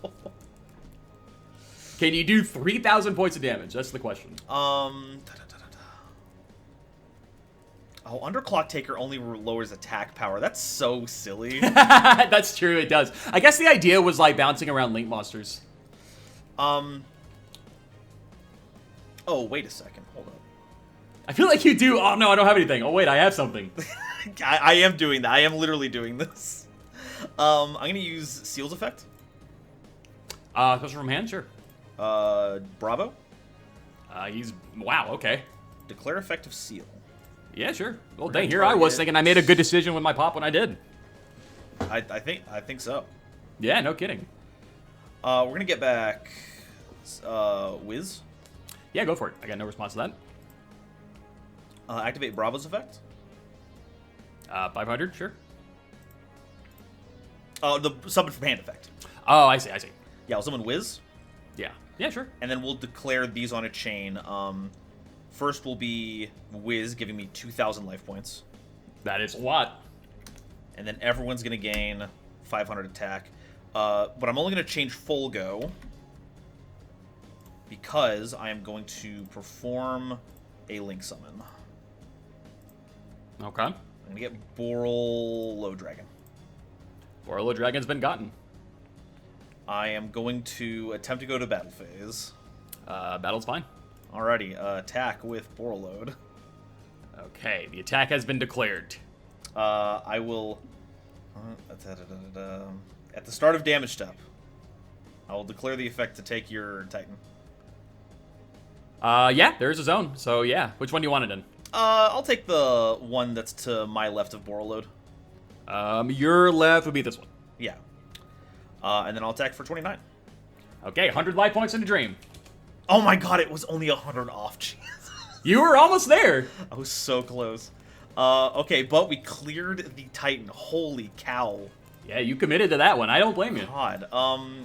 Can you do 3,000 points of damage? That's the question. Oh, Underclock Taker only lowers attack power. That's so silly. That's true, it does. I guess the idea was like bouncing around Link monsters. Oh, wait a second. Hold up. I feel like you do. Oh, no, I don't have anything. Oh, wait, I have something. I am doing that. I am literally doing this. I'm going to use Seal's effect. Special from hand? Sure. Bravo. Wow, okay. Declare effect of Seal. Yeah, sure. Well, dang, here I was thinking I made a good decision with my pop when I did. I think so. Yeah, no kidding. We're going to get back Wiz. Yeah, go for it. I got no response to that. Activate Bravo's effect. 500, sure. Oh, the summon from hand effect. Oh, I see. Yeah, I'll summon Wiz. Yeah, sure. And then we'll declare these on a chain. First will be Wiz, giving me 2,000 life points. That is a lot. And then everyone's going to gain 500 attack. But I'm only going to change Folgo because I am going to perform a Link summon. Okay. I'm going to get Boral Low Dragon. Boral Dragon's been gotten. I am going to attempt to go to battle phase. Battle's fine. Alrighty, attack with Borreload. Okay, the attack has been declared. I will... at the start of damage step, I will declare the effect to take your Titan. Yeah, there's a zone, so yeah. Which one do you want it in? I'll take the one that's to my left of Borreload. Your left would be this one. Yeah. And then I'll attack for 29. Okay, 100 life points in a dream. Oh my god, it was only 100 off. Jesus. You were almost there. I was so close. Okay, but we cleared the Titan. Holy cow. Yeah, you committed to that one. I don't blame you. God.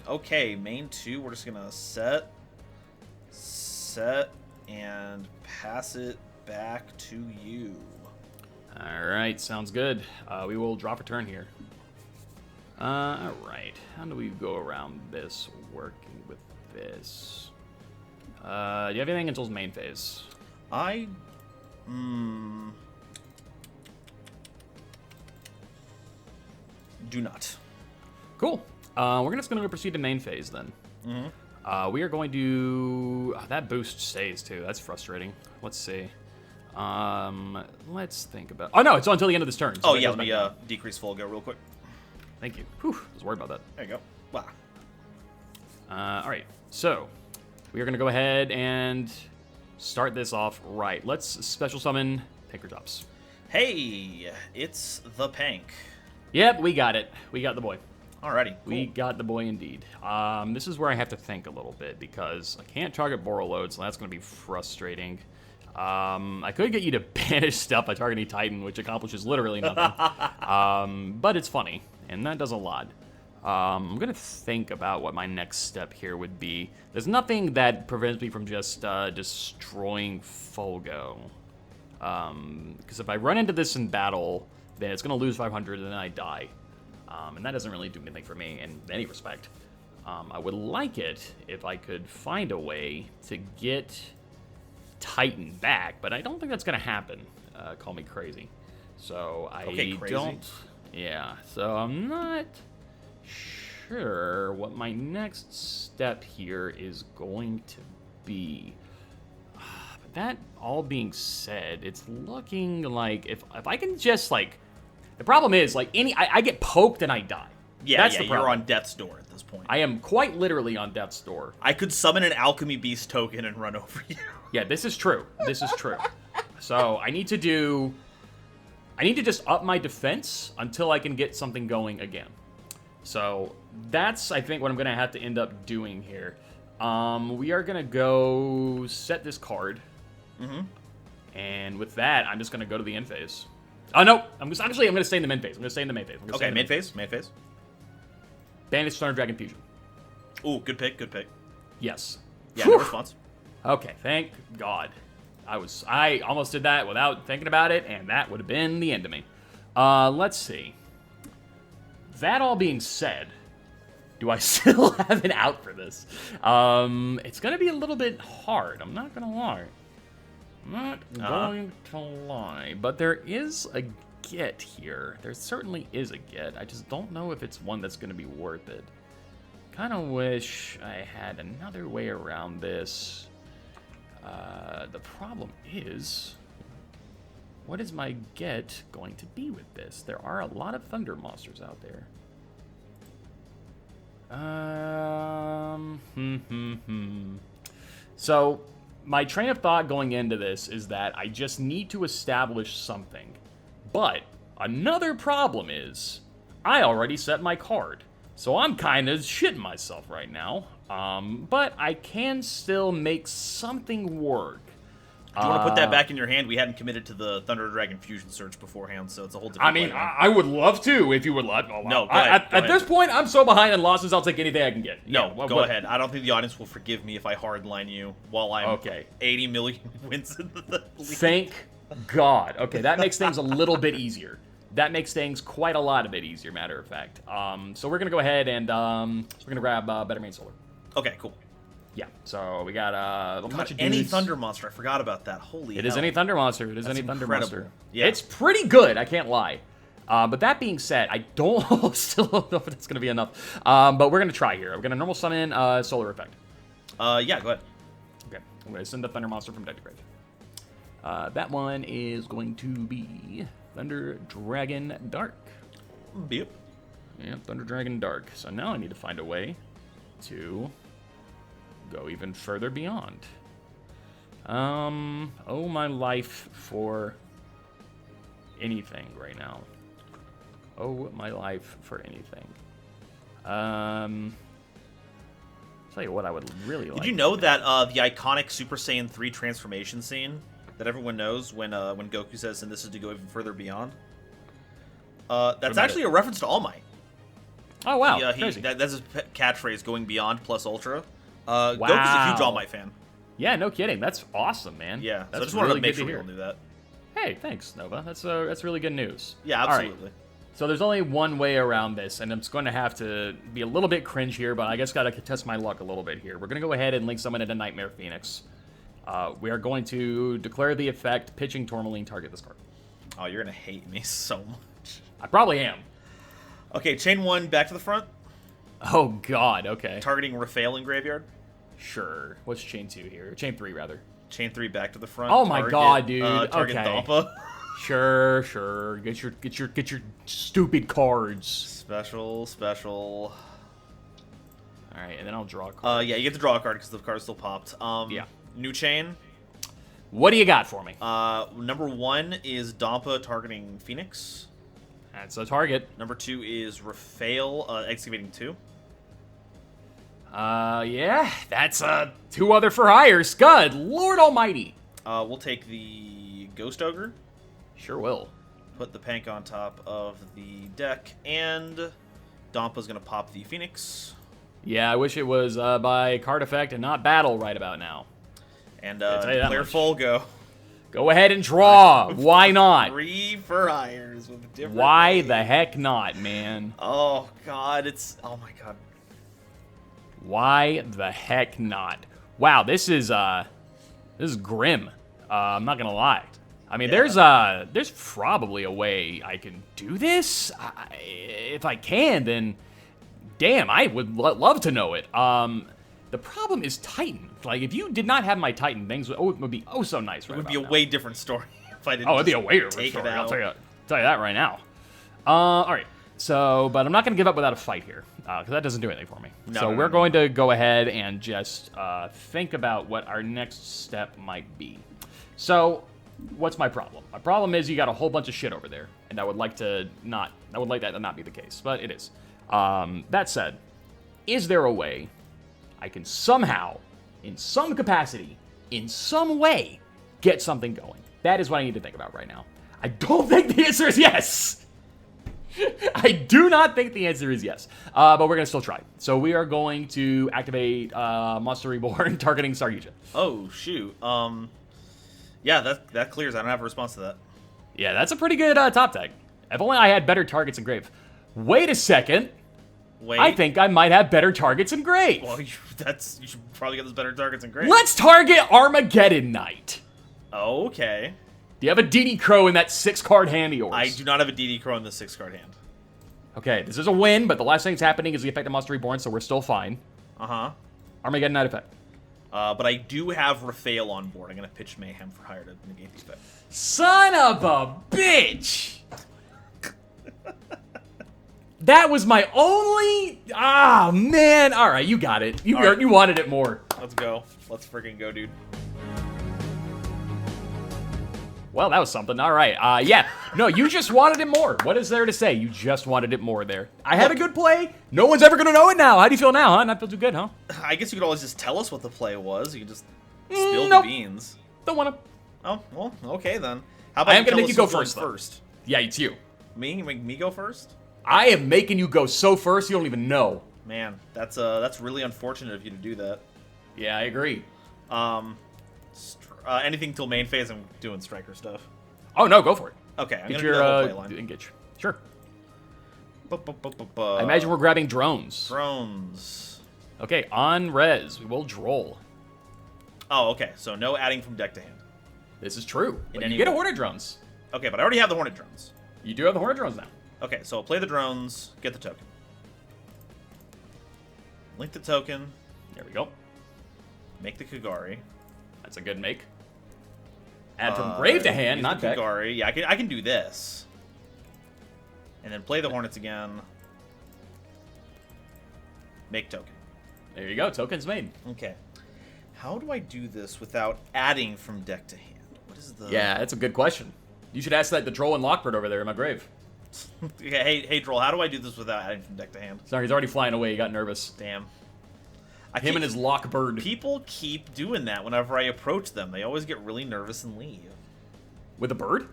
Okay, main 2, we're just gonna set, and pass it back to you. Alright, sounds good. We will drop a turn here. Alright. How do we go around this, working with this? Do you have anything until main phase? Do not. Cool. We're just going to proceed to main phase then. We are going to... that boost stays too. That's frustrating. Let's see. Let's think about... Oh, no, it's until the end of this turn. So oh, yeah, let me decrease Folgo real quick. Thank you. Whew, I was worried about that. There you go. Wow. All right, so we are going to go ahead and start this off right. Let's special summon Pinkertops. Hey, it's the Pank. Yep, we got it. We got the boy. Alrighty, cool. We got the boy indeed. This is where I have to think a little bit because I can't target Borreload, so that's going to be frustrating. I could get you to banish stuff by targeting Titan, which accomplishes literally nothing. But it's funny, and that does a lot. I'm going to think about what my next step here would be. There's nothing that prevents me from just destroying Folgo. Because if I run into this in battle, then it's going to lose 500 and then I die. And that doesn't really do anything for me in any respect. I would like it if I could find a way to get Titan back, but I don't think that's going to happen. Call me crazy. So I don't... Yeah, so I'm not sure what my next step here is going to be. But that all being said, it's looking like if I can just, like... The problem is, like, I get poked and I die. Yeah, that's the problem. You're on death's door at this point. I am quite literally on death's door. I could summon an Alchemy Beast token and run over you. Yeah, this is true. This is true. So I need to just up my defense until I can get something going again. So that's, I think, what I'm going to have to end up doing here. We are going to go set this card. And with that, I'm just going to go to the end phase. Oh, no. I'm going to stay in the main phase. I'm going to stay in the main phase. Okay, main phase. Main phase. Banish Thunder Dragon Fusion. Ooh, good pick. Good pick. Yes. Yeah, no response. Okay, thank God. I almost did that without thinking about it, and that would have been the end of me. Let's see. That all being said, do I still have an out for this? It's going to be a little bit hard. I'm not going to lie. I'm not going to lie. But there is a get here. There certainly is a get. I just don't know if it's one that's going to be worth it. Kind of wish I had another way around this. The problem is, what is my get going to be with this? There are a lot of Thunder monsters out there. So, my train of thought going into this is that I just need to establish something. But another problem is, I already set my card. So I'm kind of shitting myself right now. But I can still make something work. Do you want to put that back in your hand? We hadn't committed to the Thunder Dragon Fusion search beforehand, so it's a whole different... I mean, I would love to, if you would let... Oh, no, go ahead. At this point, I'm so behind in losses, I'll take anything I can get. No, go ahead. I don't think the audience will forgive me if I hardline you while I'm 80 million wins in the league. Thank God. Okay, that makes things a little bit easier. That makes things quite a lot of bit easier, matter of fact. So we're going to go ahead and we're going to grab Better Main Solar. Okay, cool. Yeah, so we got a bunch of dudes. Any Thunder monster. I forgot about that. Holy hell. It is any Thunder monster. It is any Thunder monster. Yeah. It's pretty good, I can't lie. But that being said, I still don't know if it's going to be enough. But we're going to try here. We're going to normal summon Solar Effect. Yeah, go ahead. Okay, I'm going to send the Thunder monster from deck to grave. That one is going to be Thunder Dragon Dark. Yep. Yeah, Thunder Dragon Dark. So now I need to find a way to go even further beyond. Oh, my life for anything right now. Oh, my life for anything. Tell you what I would really like. Did you know that the iconic Super Saiyan 3 transformation scene that everyone knows when Goku says, and this is to go even further beyond? That's actually a reference to All Might. Oh, wow. That's his catchphrase, going beyond plus ultra. Wow. Goku's a huge All Might fan. Yeah, no kidding. That's awesome, man. Yeah, that's so I just wanted really to make good sure to hear. people knew that. Hey, thanks, Nova. That's really good news. Yeah, absolutely. Right. So there's only one way around this, and it's going to have to be a little bit cringe here, but I guess got to test my luck a little bit here. We're going to go ahead and link summon into Nightmare Phoenix. We are going to declare the effect, pitching Tourmaline, target this card. Oh, you're going to hate me so much. I probably am. Okay, chain 1 back to the front. Oh, God, okay. Targeting Raphael in graveyard. Sure. What's chain 2 here? Chain 3, rather. Chain 3 back to the front. Oh my God, dude. Target okay. Dampa. Sure. Get your stupid cards. Special. All right, and then I'll draw a card. Yeah, you get to draw a card because the card still popped. Yeah. New chain. What do you got for me? Number 1 is Dampa targeting Phoenix. That's a target. Number 2 is Raphael excavating 2. Yeah, that's 2 other for hire. Scud, Lord Almighty. We'll take the Ghost Ogre. Sure will. Put the Pank on top of the deck, and Dompa's going to pop the Phoenix. Yeah, I wish it was by card effect and not battle right about now. And player Folgo. Go ahead and draw. Why not? 3 for hires with a different Why name. the heck not, man? Oh, God. Oh, my God. Why the heck not? Wow, this is grim. I'm not going to lie. I mean, there's probably a way I can do this. If I can, then damn, I would love to know it. The problem is Titan. Like, if you did not have my Titan, things would be oh so nice. Right, it would be a way different story if I didn't. Oh, it'd be a way different story. I'll tell you that right now. All right. So, but I'm not going to give up without a fight here, because that doesn't do anything for me. We're going to go ahead and just think about what our next step might be. So, what's my problem? My problem is you got a whole bunch of shit over there, and I would like that to not be the case, but it is. That said, is there a way I can somehow, in some capacity, in some way, get something going? That is what I need to think about right now. I don't think the answer is yes. I do not think the answer is yes, but we're going to still try. So we are going to activate Monster Reborn targeting Sargeja. Oh, shoot. Yeah, that clears. I don't have a response to that. Yeah, that's a pretty good top tag. If only I had better targets in Grave. Wait a second. Wait. I think I might have better targets in Grave. Well, you should probably get those better targets in Grave. Let's target Armageddon Knight. Oh, okay. Do you have a DD Crow in that 6-card hand of yours? I do not have a DD Crow in the 6-card hand. Okay, this is a win, but the last thing that's happening is the effect of Monster Reborn, so we're still fine. Uh-huh. Armageddon Knight effect. But I do have Raphael on board. I'm going to pitch Mayhem for hire to negate the effect. Son of a bitch! That was my only... Ah, man. All right, you got it. You wanted it more. Let's go. Let's freaking go, dude. Well, that was something. All right. Yeah. No, you just wanted it more. What is there to say? You just wanted it more there. I had a good play. No one's ever going to know it now. How do you feel now, huh? Not feel too good, huh? I guess you could always just tell us what the play was. You could just spill nope. the beans. Don't want to. Oh, well, okay then. How about I am going to make you go first? first. Yeah, it's you. Me? You make me go first? I am making you go so first you don't even know. Man, that's really unfortunate of you to do that. Yeah, I agree. Anything till main phase, I'm doing striker stuff. Oh, no, go for it. Okay, I'm Get going to your, do that whole play line. engage. Sure. I I imagine we're grabbing drones. Drones. Okay, on res, we will droll. Oh, okay, so no adding from deck to hand. This is true. In But any you get a way. Hornet drones. Okay, but I already have the Hornet drones. You do have the Hornet drones now. Okay, so play the drones, get the token. Link the token, There we go. make the Kagari. That's a good make. Add from grave to hand, use not the deck. Kagari. Yeah, I can do this. And then play the Hornets again. Make token. There you go. Token's made. Okay. How do I do this without adding from deck to hand? What is the... Yeah, that's a good question. You should ask that the troll and Lockbird over there in my grave. Okay, hey, Troll, how do I do this without adding from deck to hand? Sorry, he's already flying away. He got nervous. Damn. Him and his Lockbird. People keep doing that whenever I approach them. They always get really nervous and leave. With a bird?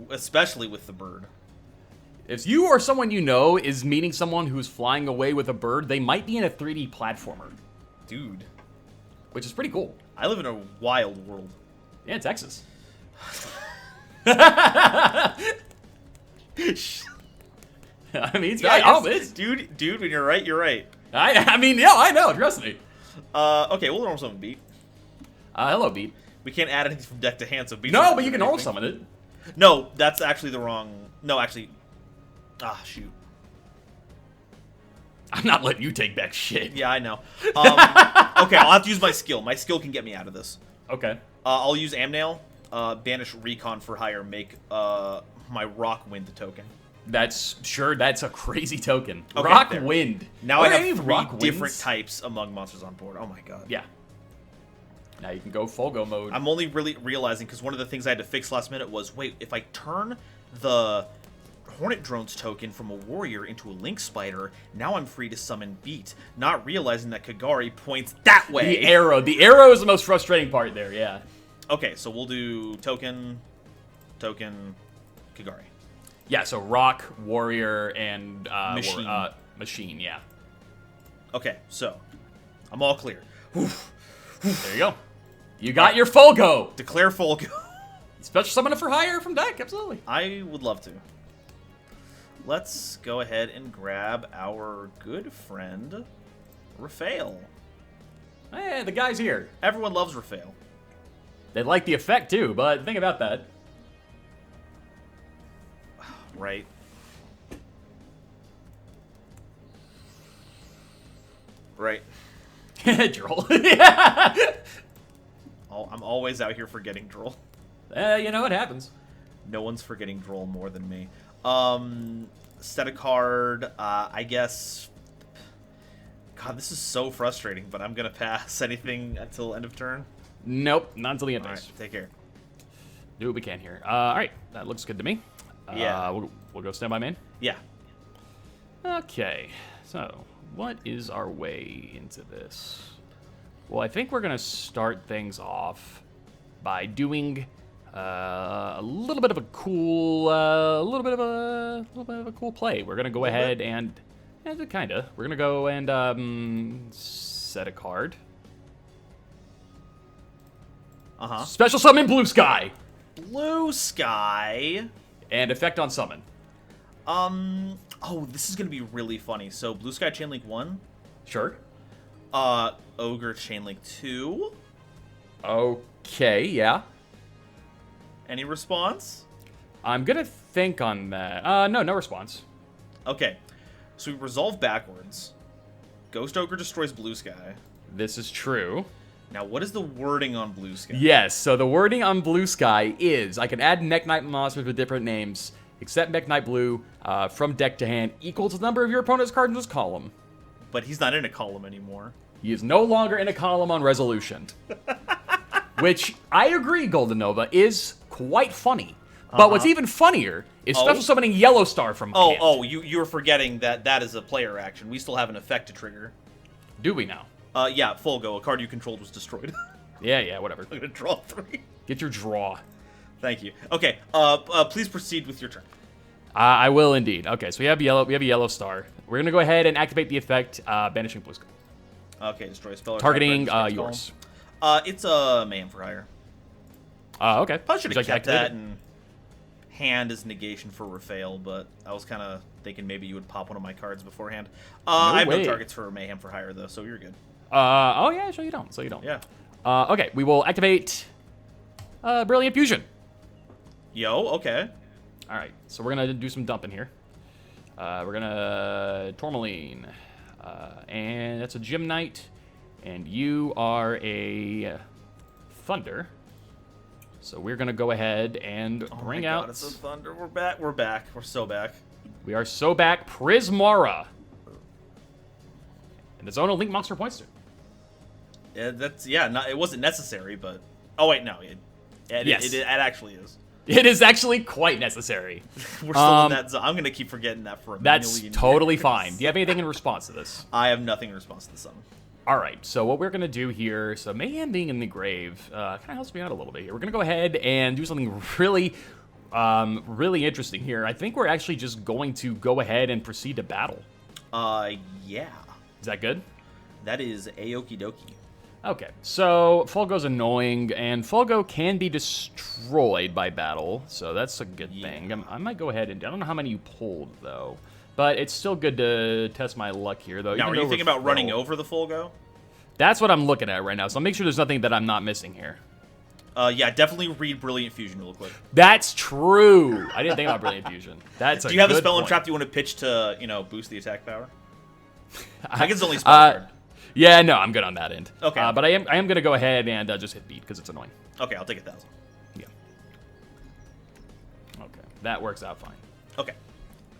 Especially with the bird. If you or someone you know is meeting someone who's flying away with a bird, they might be in a 3D platformer. Dude. Which is pretty cool. I live in a wild world. Yeah, Texas. I mean, it's yes. Dude, when you're right, you're right. I mean, yeah, I know. Trust me. Okay, we'll normal summon Beat. Hello, Beat. We can't add anything from deck to hand, so Beat. No, but you can normal summon it. No, that's actually the wrong. No, actually. Ah, shoot. I'm not letting you take back shit. Yeah, I know. Okay, I'll have to use my skill. My skill can get me out of this. Okay. I'll use Amnail, banish Recon for hire, make my Rock Wind token. That's a crazy token. Okay, Rock there. Wind. Now Are I any have three Rock different Winds? types among monsters on board. Oh my god. Yeah. Now you can go Folgo mode. I'm only really realizing, because one of the things I had to fix last minute was, wait, if I turn the Hornet Drones token from a warrior into a Link Spider, now I'm free to summon Beat, not realizing that Kagari points that way. The arrow is the most frustrating part there, yeah. Okay, so we'll do token, Kagari. Yeah, so rock, warrior, and Machine. Machine, yeah. Okay, so I'm all clear. Oof. There you go. You got your Folgo. Declare Folgo. Special summon for hire from deck, absolutely. I would love to. Let's go ahead and grab our good friend, Raphael. Hey, the guy's here. Everyone loves Raphael. They like the effect too, but think about that. Right. Right. Droll. Yeah. I'm always out here forgetting Droll. You know, it happens. No one's forgetting Droll more than me. Set a card. I guess. God, this is so frustrating, but I'm gonna pass. Anything until end of turn? Nope, not until the end. All right, take care. Do what we can here. All right, that looks good to me. Yeah. We'll go stand by main. Yeah. Okay, so what is our way into this? Well, I think we're gonna start things off by doing a little bit of a cool, cool play. We're gonna go ahead and, kinda. We're gonna go and set a card. Special summon Blue Sky. Blue Sky. And effect on summon. Oh, this is gonna be really funny. So Blue Sky Chainlink 1. Sure. Ogre Chainlink 2. Okay, yeah. Any response? I'm gonna think on that. No response. Okay. So we resolve backwards. Ghost Ogre destroys Blue Sky. This is true. Now, what is the wording on Blue Sky? Yes, so the wording on Blue Sky is, I can add Mech Knight monsters with different names, except Mech Knight Blue, from deck to hand, equal to the number of your opponent's cards in this column. But he's not in a column anymore. He is no longer in a column on resolution. Which, I agree, GoldenNova, is quite funny. But what's even funnier is special summoning Yellow Star from hand. You were forgetting that is a player action. We still have an effect to trigger. Do we now? Yeah, Folgo. A card you controlled was destroyed. Yeah, whatever. I'm gonna draw 3. Get your draw. Thank you. Okay, please proceed with your turn. I will indeed. Okay, so we have yellow. We have a Yellow Star. We're gonna go ahead and activate the effect, banishing Blue Sky. Okay, destroy a spell. Targeting yours. It's a Mayhem for Hire. Okay. I should have kept that and hand as negation for Raphael, but I was kind of thinking maybe you would pop one of my cards beforehand. I have no targets for Mayhem for Hire though, so you're good. Oh yeah, so you don't. Yeah. Okay, we will activate Brilliant Fusion. Yo, okay. All right, so we're gonna do some dumping here. We're gonna Tourmaline, and that's a Gym Knight, and you are a Thunder. So we're gonna go ahead and bring out. God, it's a Thunder. We're back. We're back. We're so back. We are so back. Prismara. And the Zonal Link Monster points to. Yeah, it wasn't necessary, but oh wait, no, yes. it actually is. It is actually quite necessary. We're still in that zone. I'm gonna keep forgetting that for a million That's years. totally fine. Do you have anything in response to this? I have nothing in response to the summon. All right, so what we're gonna do here, so Mayhem being in the grave, kind of helps me out a little bit here. We're gonna go ahead and do something really, really interesting here. I think we're actually just going to go ahead and proceed to battle. Yeah. Is that good? That is a-okie dokie. Okay, so Folgo's annoying, and Folgo can be destroyed by battle, so that's a good thing. I might go ahead and... I don't know how many you pulled, though, but it's still good to test my luck here, though. Now, are you thinking about running over the Folgo? That's what I'm looking at right now, so I'll make sure there's nothing that I'm not missing here. Yeah, definitely read Brilliant Fusion real quick. That's true! I didn't think about Brilliant Fusion. That's a Do you have a good spell and point. trap you want to pitch to, boost the attack power? I think it's only spell card. Yeah, no, I'm good on that end. Okay. But I am going to go ahead and just hit beat because it's annoying. Okay, I'll take 1,000. Yeah. Okay, that works out fine. Okay.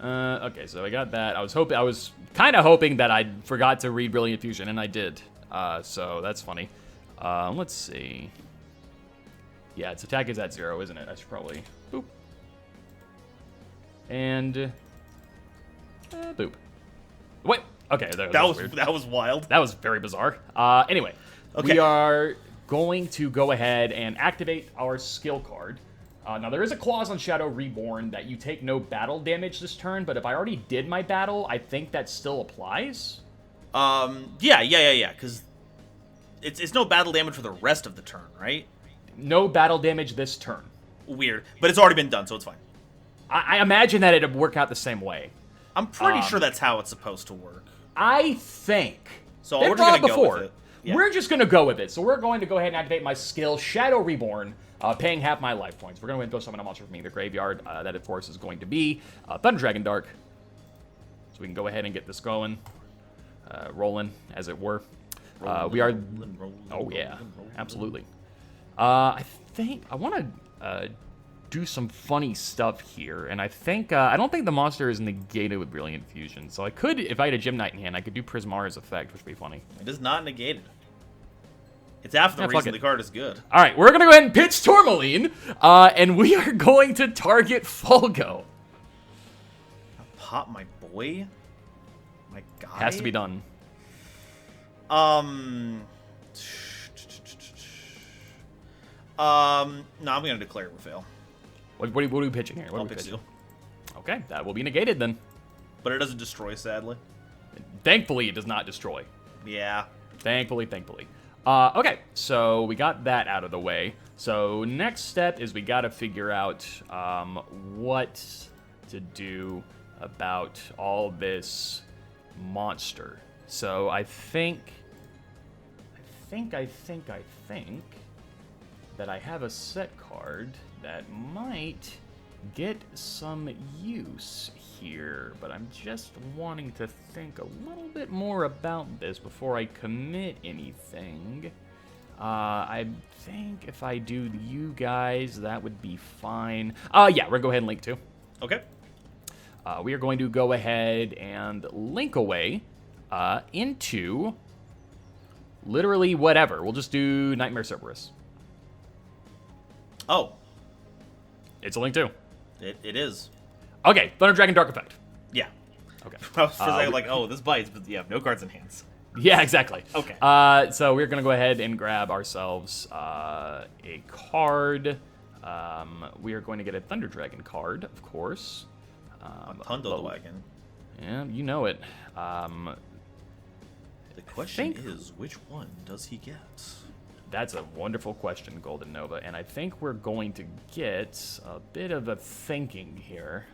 Okay, so I got that. I was kind of hoping that I forgot to read Brilliant Fusion, and I did. So that's funny. Let's see. Yeah, its attack is at 0, isn't it? I should probably boop. And boop. Wait. Okay, That was wild. That was very bizarre. Anyway, Okay. we are going to go ahead and activate our skill card. Now, there is a clause on Shadow Reborn that you take no battle damage this turn, but if I already did my battle, I think that still applies. Yeah, because it's no battle damage for the rest of the turn, right? No battle damage this turn. Weird, but it's already been done, so it's fine. I imagine that it'd work out the same way. I'm pretty sure that's how it's supposed to work. I think. So we're just gonna go with it. Yeah. We're just going to go with it. So we're going to go ahead and activate my skill, Shadow Reborn, paying half my life points. We're going to go ahead and go summon a monster from me in the graveyard. That, of course, is going to be Thunder Dragon Dark. So we can go ahead and get this going. Rolling, as it were. We are... Oh, yeah. Absolutely. I think... I want to do some funny stuff here. And I think... I don't think the monster is negated with Brilliant Fusion. So I could, if I had a Gem Knight in hand, I could do Prismara's effect, which would be funny. It is not negated. It's half the reason the card is good. All right, we're going to go ahead and pitch Tourmaline, and we are going to target Fulgo. Pop my boy? My guy? Has to be done. No, I'm going to declare it with fail. What are we pitching here? What I'll are we pick pitching? Seal. Okay, that will be negated then. But it doesn't destroy, sadly. Thankfully, it does not destroy. Yeah. Thankfully. Okay, so we got that out of the way. So next step is we got to figure out what to do about all this monster. So I think that I have a set card that might get some use here, but I'm just wanting to think a little bit more about this before I commit anything. I think if I do you guys, that would be fine. Yeah, we're gonna go ahead and link too. Okay. We are going to go ahead and link away into literally whatever. We'll just do Nightmare Cerberus. Oh. It's a link too. It is. Okay, Thunder Dragon Dark Effect. Yeah. Okay. I was for a second like, oh, this bites, but yeah, no cards in hands. Yeah, exactly. Okay. So we're going to go ahead and grab ourselves a card. We are going to get a Thunder Dragon card, of course. Noajenk. Yeah, you know it. The question is, which one does he get? That's a wonderful question, GoldenNova, and I think we're going to get a bit of a thinking here.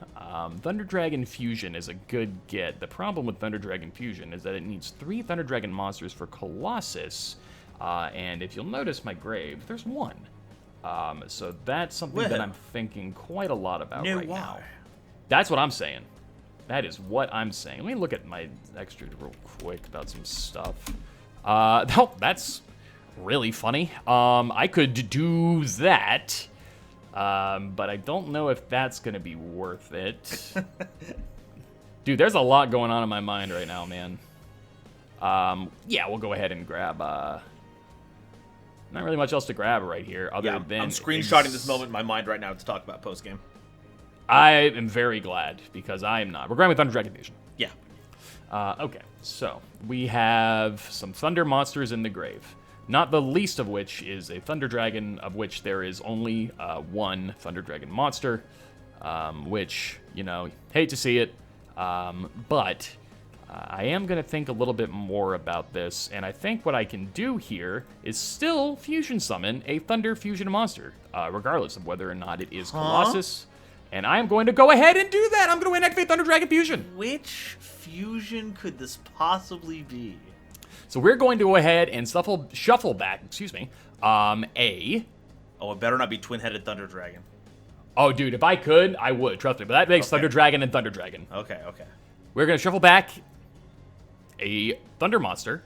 Thunder Dragon Fusion is a good get. The problem with Thunder Dragon Fusion is that it needs 3 Thunder Dragon monsters for Colossus, and if you'll notice my grave, there's 1. So that's something that I'm thinking quite a lot about right now. That's what I'm saying. That is what I'm saying. Let me look at my extra real quick about some stuff. Oh, that's really funny. I could do that, but I don't know if that's going to be worth it. Dude, there's a lot going on in my mind right now, man. Yeah, we'll go ahead and grab... not really much else to grab right here, other than... I'm screenshotting this moment in my mind right now to talk about post-game. I am very glad, because I am not. We're going with Thunder Dragon Fusion. Yeah. Okay, so we have some Thunder monsters in the grave. Not the least of which is a Thunder Dragon, of which there is only 1 Thunder Dragon monster, which, you know, hate to see it, but I am going to think a little bit more about this, and I think what I can do here is still Fusion Summon a Thunder Fusion monster, regardless of whether or not it is Colossus, and I am going to go ahead and do that. I'm going to activate Thunder Dragon Fusion. Which fusion could this possibly be? So we're going to go ahead and shuffle back, Oh, it better not be twin-headed Thunder Dragon. Oh, dude, if I could, I would, trust me. But that makes Thunder Dragon and Thunder Dragon. Okay. We're going to shuffle back a Thunder monster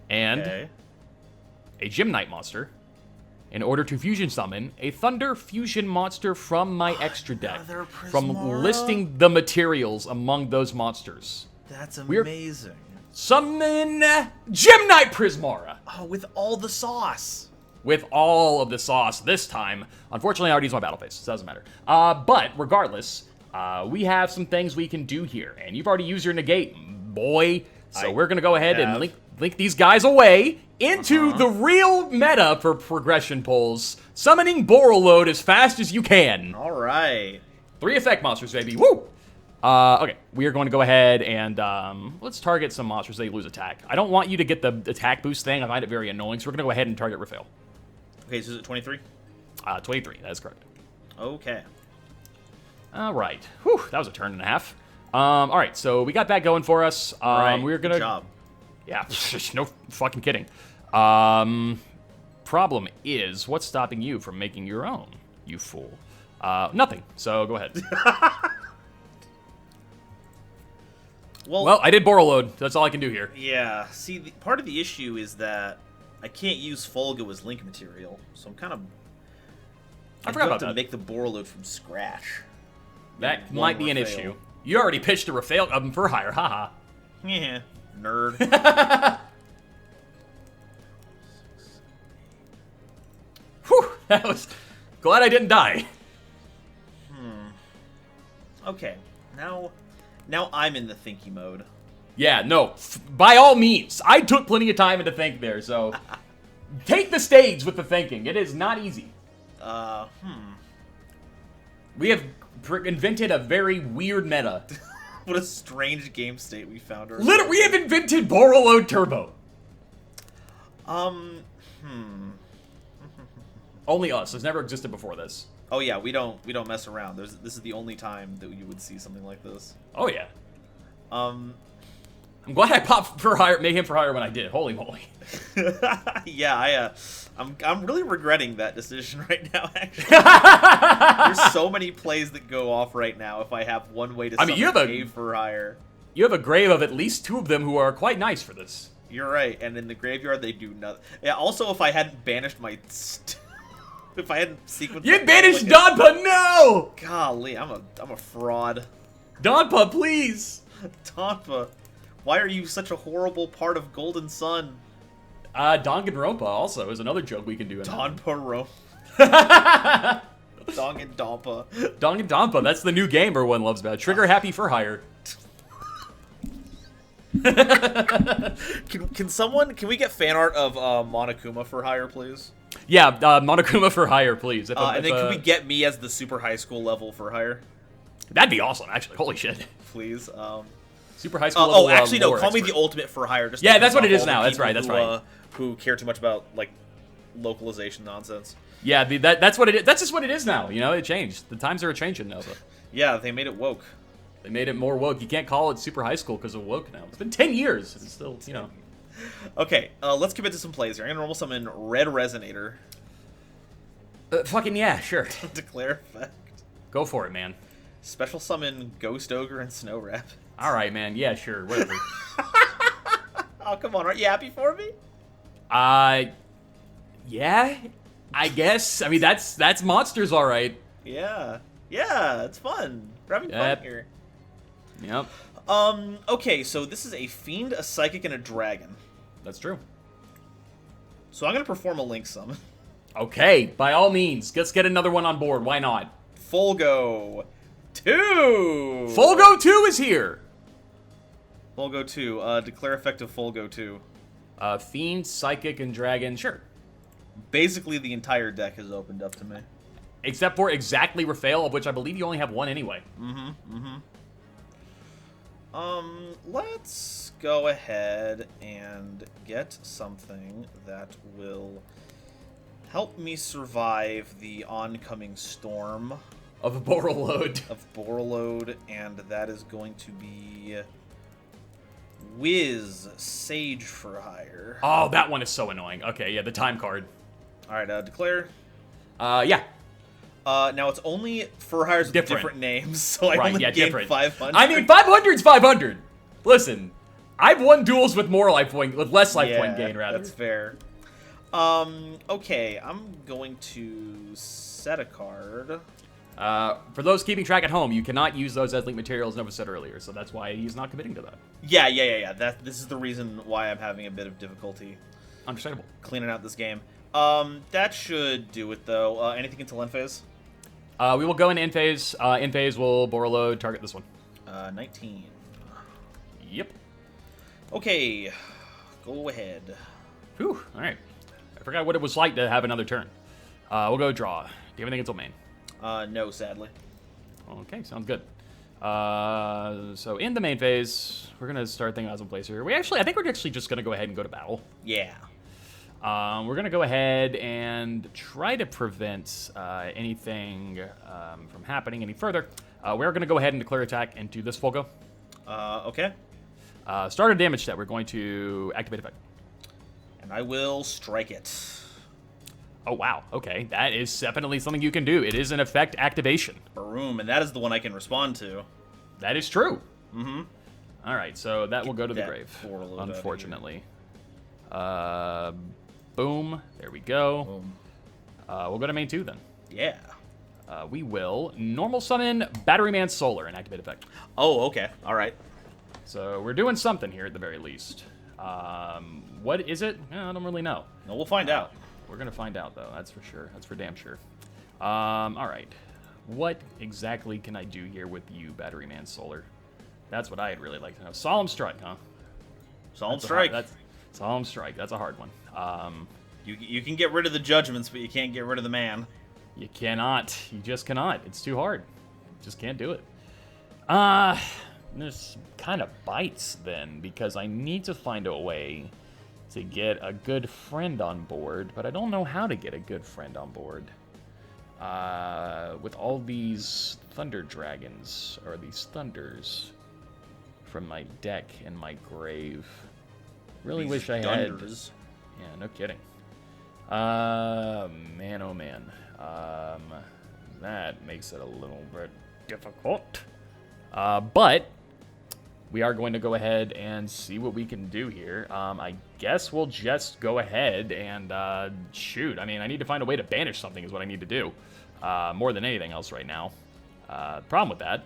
and a Gem Knight monster in order to fusion summon a Thunder Fusion monster from my extra deck. From listing the materials among those monsters. That's amazing. Summon Gem Knight Prismara. Oh, with all the sauce. With all of the sauce this time. Unfortunately, I already used my battle phase, so it doesn't matter. But regardless, we have some things we can do here. And you've already used your negate, boy. So we're going to go ahead and link link these guys away into the real meta for progression polls, summoning Borreload as fast as you can. All right. 3 effect monsters, baby. Woo! Okay, we are going to go ahead and let's target some monsters they lose attack. I don't want you to get the attack boost thing. I find it very annoying, so we're going to go ahead and target Raphael. Okay, so is it 23? 23, that is correct. Okay. All right. Whew, that was a turn and a half. All right, so we got that going for us. Right. We're going to... Good job. Yeah, no fucking kidding. Problem is, what's stopping you from making your own, you fool? Nothing, so go ahead. Well, I did Borreload. That's all I can do here. Yeah. See, part of the issue is that I can't use Folgo as link material, so I'm kind of... I forgot about to that. make the Borreload from scratch. That might be an issue. You already pitched a Raphael for hire, haha. Yeah, nerd. Whew, that was... Glad I didn't die. Okay, now I'm in the thinky mode. Yeah, no, by all means. I took plenty of time to think there, so... Take the stage with the thinking. It is not easy. We have invented a very weird meta. What a strange game state we found. Literally, we have invented Borreload Turbo. Only us. It's never existed before this. Oh yeah, we don't mess around. This is the only time that you would see something like this. Oh yeah. I'm glad I popped for hire, made him for hire when I did. Holy moly. Yeah, I'm really regretting that decision right now. Actually, there's so many plays that go off right now. If I have one way to, you have a for hire. You have a grave of at least 2 of them who are quite nice for this. You're right, and in the graveyard they do nothing. Yeah. Also, if I hadn't banished my, if I hadn't sequenced. You banished Donpa, no! Golly, I'm a fraud. Donpa, please. Donpa, why are you such a horrible part of Golden Sun? Danganronpa also is another joke we can do. Danganronpa. Danganronpa. Danganronpa, that's the new game everyone loves about. Trigger happy for hire. Can we get fan art of Monokuma for hire, please? Yeah, Monokuma for hire, please. And then can we get me as the super high school level for hire? That'd be awesome, actually. Holy shit. Please. Super high school level. Actually, no. Call me the ultimate for hire. Just yeah, that's what it is now. That's right. That's right. Who care too much about like localization nonsense? Yeah, that's what it is. That's just what it is now. You know, it changed. The times are changing now. But yeah, they made it woke. They made it more woke. You can't call it super high school because of woke now. It's been 10 years. It's still, you know. Okay, let's commit to some plays here. I'm gonna normal summon Red Resonator. Fucking yeah, sure. Declare effect. Go for it, man. Special summon Ghost Ogre and Snow Wrap. All right, man. Yeah, sure. Whatever. Oh, come on. Aren't you happy for me? Yeah, I guess. I mean, that's monsters, all right. Yeah. Yeah, it's fun. We're having fun here. Yep. Okay, so this is a Fiend, a Psychic, and a Dragon. That's true. So I'm going to perform a Link Summon. Okay, by all means. Let's get another one on board. Why not? Folgo 2! Folgo 2 is here! Folgo 2. Declare effect of Folgo 2. Fiend, Psychic, and Dragon. Sure. Basically, the entire deck has opened up to me. Except for exactly Raphael, of which I believe you only have one anyway. Let's go ahead and get something that will help me survive the oncoming storm of Borreload, and that is going to be Wiz Sage for hire. Oh, that one is so annoying. Okay, yeah, the time card. All right, declare. Yeah. Now it's only for hires with different names, so I only gain 500. I mean, 500's 500. Listen, I've won duels with more life point, with less life point gain, rather. That's fair. Okay, I'm going to set a card. For those keeping track at home, you cannot use those as link materials, Nova said earlier, so that's why he's not committing to that. Yeah. This is the reason why I'm having a bit of difficulty. Understandable. Cleaning out this game. That should do it, though. Anything into end phase? We will go into end phase. End phase will Borreload, target this one. 19. Yep. Okay. Go ahead. Whew, all right. I forgot what it was like to have another turn. We'll go draw. Do you have anything until main? No, sadly. Okay, sounds good. So in the main phase, we're gonna start thinking out some place here. I think we're actually just gonna go ahead and go to battle. Yeah. We're gonna go ahead and try to prevent anything from happening any further. We're gonna go ahead and declare attack into this Volgo. Okay. Start a damage step. We're going to activate effect. And I will strike it. Oh, wow. Okay, that is definitely something you can do. It is an effect activation. Boom, and that is the one I can respond to. That is true. Mm-hmm. All right, so that will go to the grave, Forload unfortunately. Boom. There we go. Boom. We'll go to main 2 then. Yeah. We will normal summon Batteryman Solar and activate effect. Oh, okay. All right. So we're doing something here at the very least. What is it? I don't really know. No, we'll find out. We're gonna find out though. That's for sure. That's for damn sure. All right. What exactly can I do here with you, Batteryman Solar? That's what I'd really like to know. Solemn Strike, huh? Solemn Strike. Solemn Strike. That's a hard one. You can get rid of the judgments, but you can't get rid of the man. You cannot. You just cannot. It's too hard. Just can't do it. This kind of bites then, because I need to find a way to get a good friend on board, but I don't know how to get a good friend on board. With all these Thunder Dragons, or these Thunders, from my deck and my grave. Really These wish I Thunders. had... Yeah, no kidding. Man, oh man. That makes it a little bit difficult. But we are going to go ahead and see what we can do here. I guess we'll just go ahead and shoot. I mean, I need to find a way to banish something is what I need to do. More than anything else right now. The problem with that,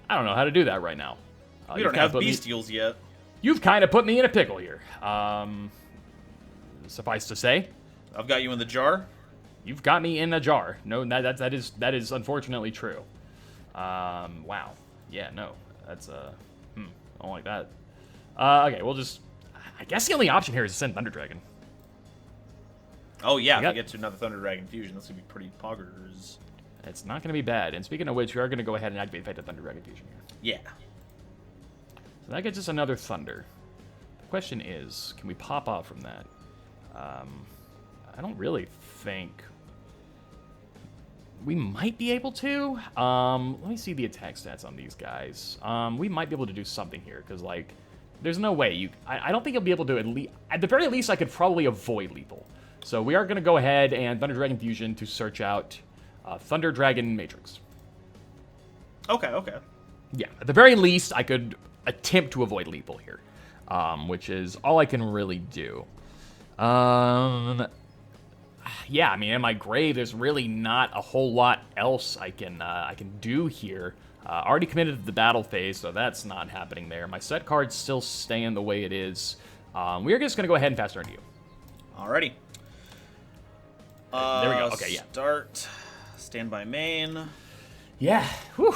I don't know how to do that right now. We don't have bestials yet. You've kind of put me in a pickle here. Suffice to say, I've got you in the jar. you've got me in a jar. No, that is unfortunately true. Wow. Yeah, no. That's I don't like that. Okay, we'll just... I guess the only option here is to send Thunder Dragon. Oh, yeah, if we get to another Thunder Dragon fusion, that's going to be pretty poggers. It's not going to be bad. And speaking of which, we are going to go ahead and activate the Thunder Dragon fusion here. Yeah. So that gets us another Thunder. The question is, can we pop off from that? I don't really think... We might be able to. Let me see the attack stats on these guys. We might be able to do something here, because, like, there's no way you... I don't think you'll be able to at the very least, I could probably avoid lethal. So we are going to go ahead and Thunder Dragon Fusion to search out Thunder Dragon Matrix. Okay. Yeah, at the very least, I could attempt to avoid lethal here, which is all I can really do. Yeah, I mean, in my grave, there's really not a whole lot else I can do here. Already committed to the battle phase, so that's not happening there. My set card's still staying the way it is. We are just going to go ahead and fast turn to you. Alrighty. There we go. Okay, yeah. Start. Standby main. Yeah. Whew.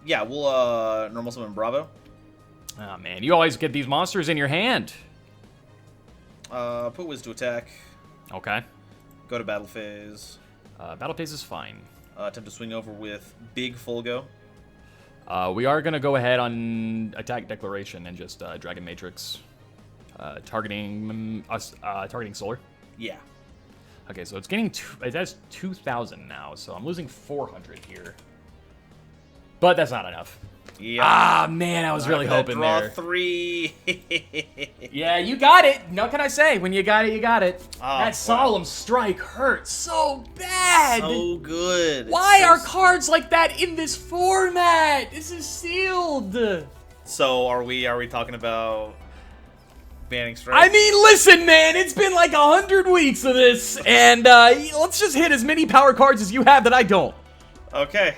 Yeah, we'll normal summon Bravo. Oh man, you always get these monsters in your hand. Put Wiz to attack. Okay. Go to battle phase. Battle phase is fine. Attempt to swing over with Big Fulgo. We are gonna go ahead on attack declaration and just Dragon Matrix, targeting us, targeting Solar. Yeah. Okay, so it's getting it has 2,000 now, so I'm losing 400 here. But that's not enough. Yeah. Ah, man, I was really hoping draw there. 3. Yeah, you got it. What can I say? When you got it, you got it. Oh, that Solemn Strike hurts so bad. So good. Why are cards like that in this format? This is sealed. So are we talking about banning strike? I mean, listen, man, it's been like 100 weeks of this, and let's just hit as many power cards as you have that I don't. Okay.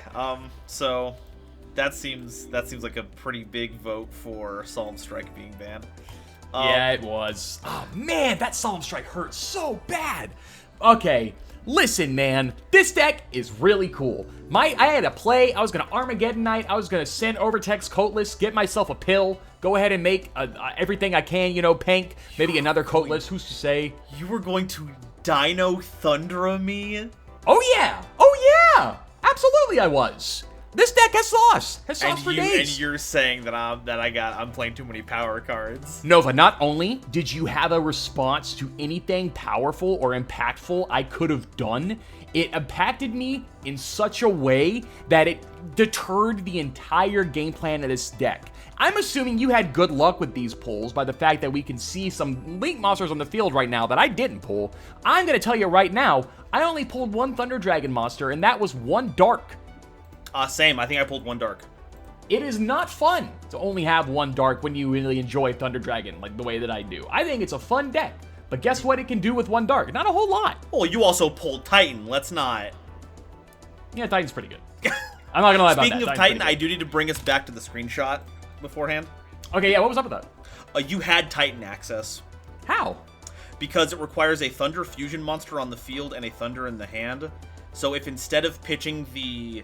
So that seems like a pretty big vote for Solemn Strike being banned. Yeah, it was. Oh man, that Solemn Strike hurts so bad. Okay, Listen, man, this deck is really cool. I had a play. I was going to Armageddon Knight. I was going to send Overtex Coatless, get myself a pill, go ahead and make everything I can, you know, Pank, maybe another Coatless, who's to say? You were going to Dino Thundra me? Oh, yeah. Oh, yeah. Absolutely I was. This deck has sauce. Has sauce for days. And you're saying that I'm playing too many power cards. Nova, not only did you have a response to anything powerful or impactful I could have done, it impacted me in such a way that it deterred the entire game plan of this deck. I'm assuming you had good luck with these pulls by the fact that we can see some Link monsters on the field right now that I didn't pull. I'm going to tell you right now, I only pulled one Thunder Dragon monster, and that was one Dark. Same. I think I pulled one Dark. It is not fun to only have one Dark when you really enjoy Thunder Dragon like the way that I do. I think it's a fun deck, but guess what it can do with one Dark? Not a whole lot. Well, you also pulled Titan. Let's not. Yeah, Titan's pretty good. I'm not gonna lie about that. Speaking of Titan, I do need to bring us back to the screenshot beforehand. Okay, yeah, what was up with that? You had Titan access. How? Because it requires a Thunder Fusion monster on the field and a Thunder in the hand. So if instead of pitching the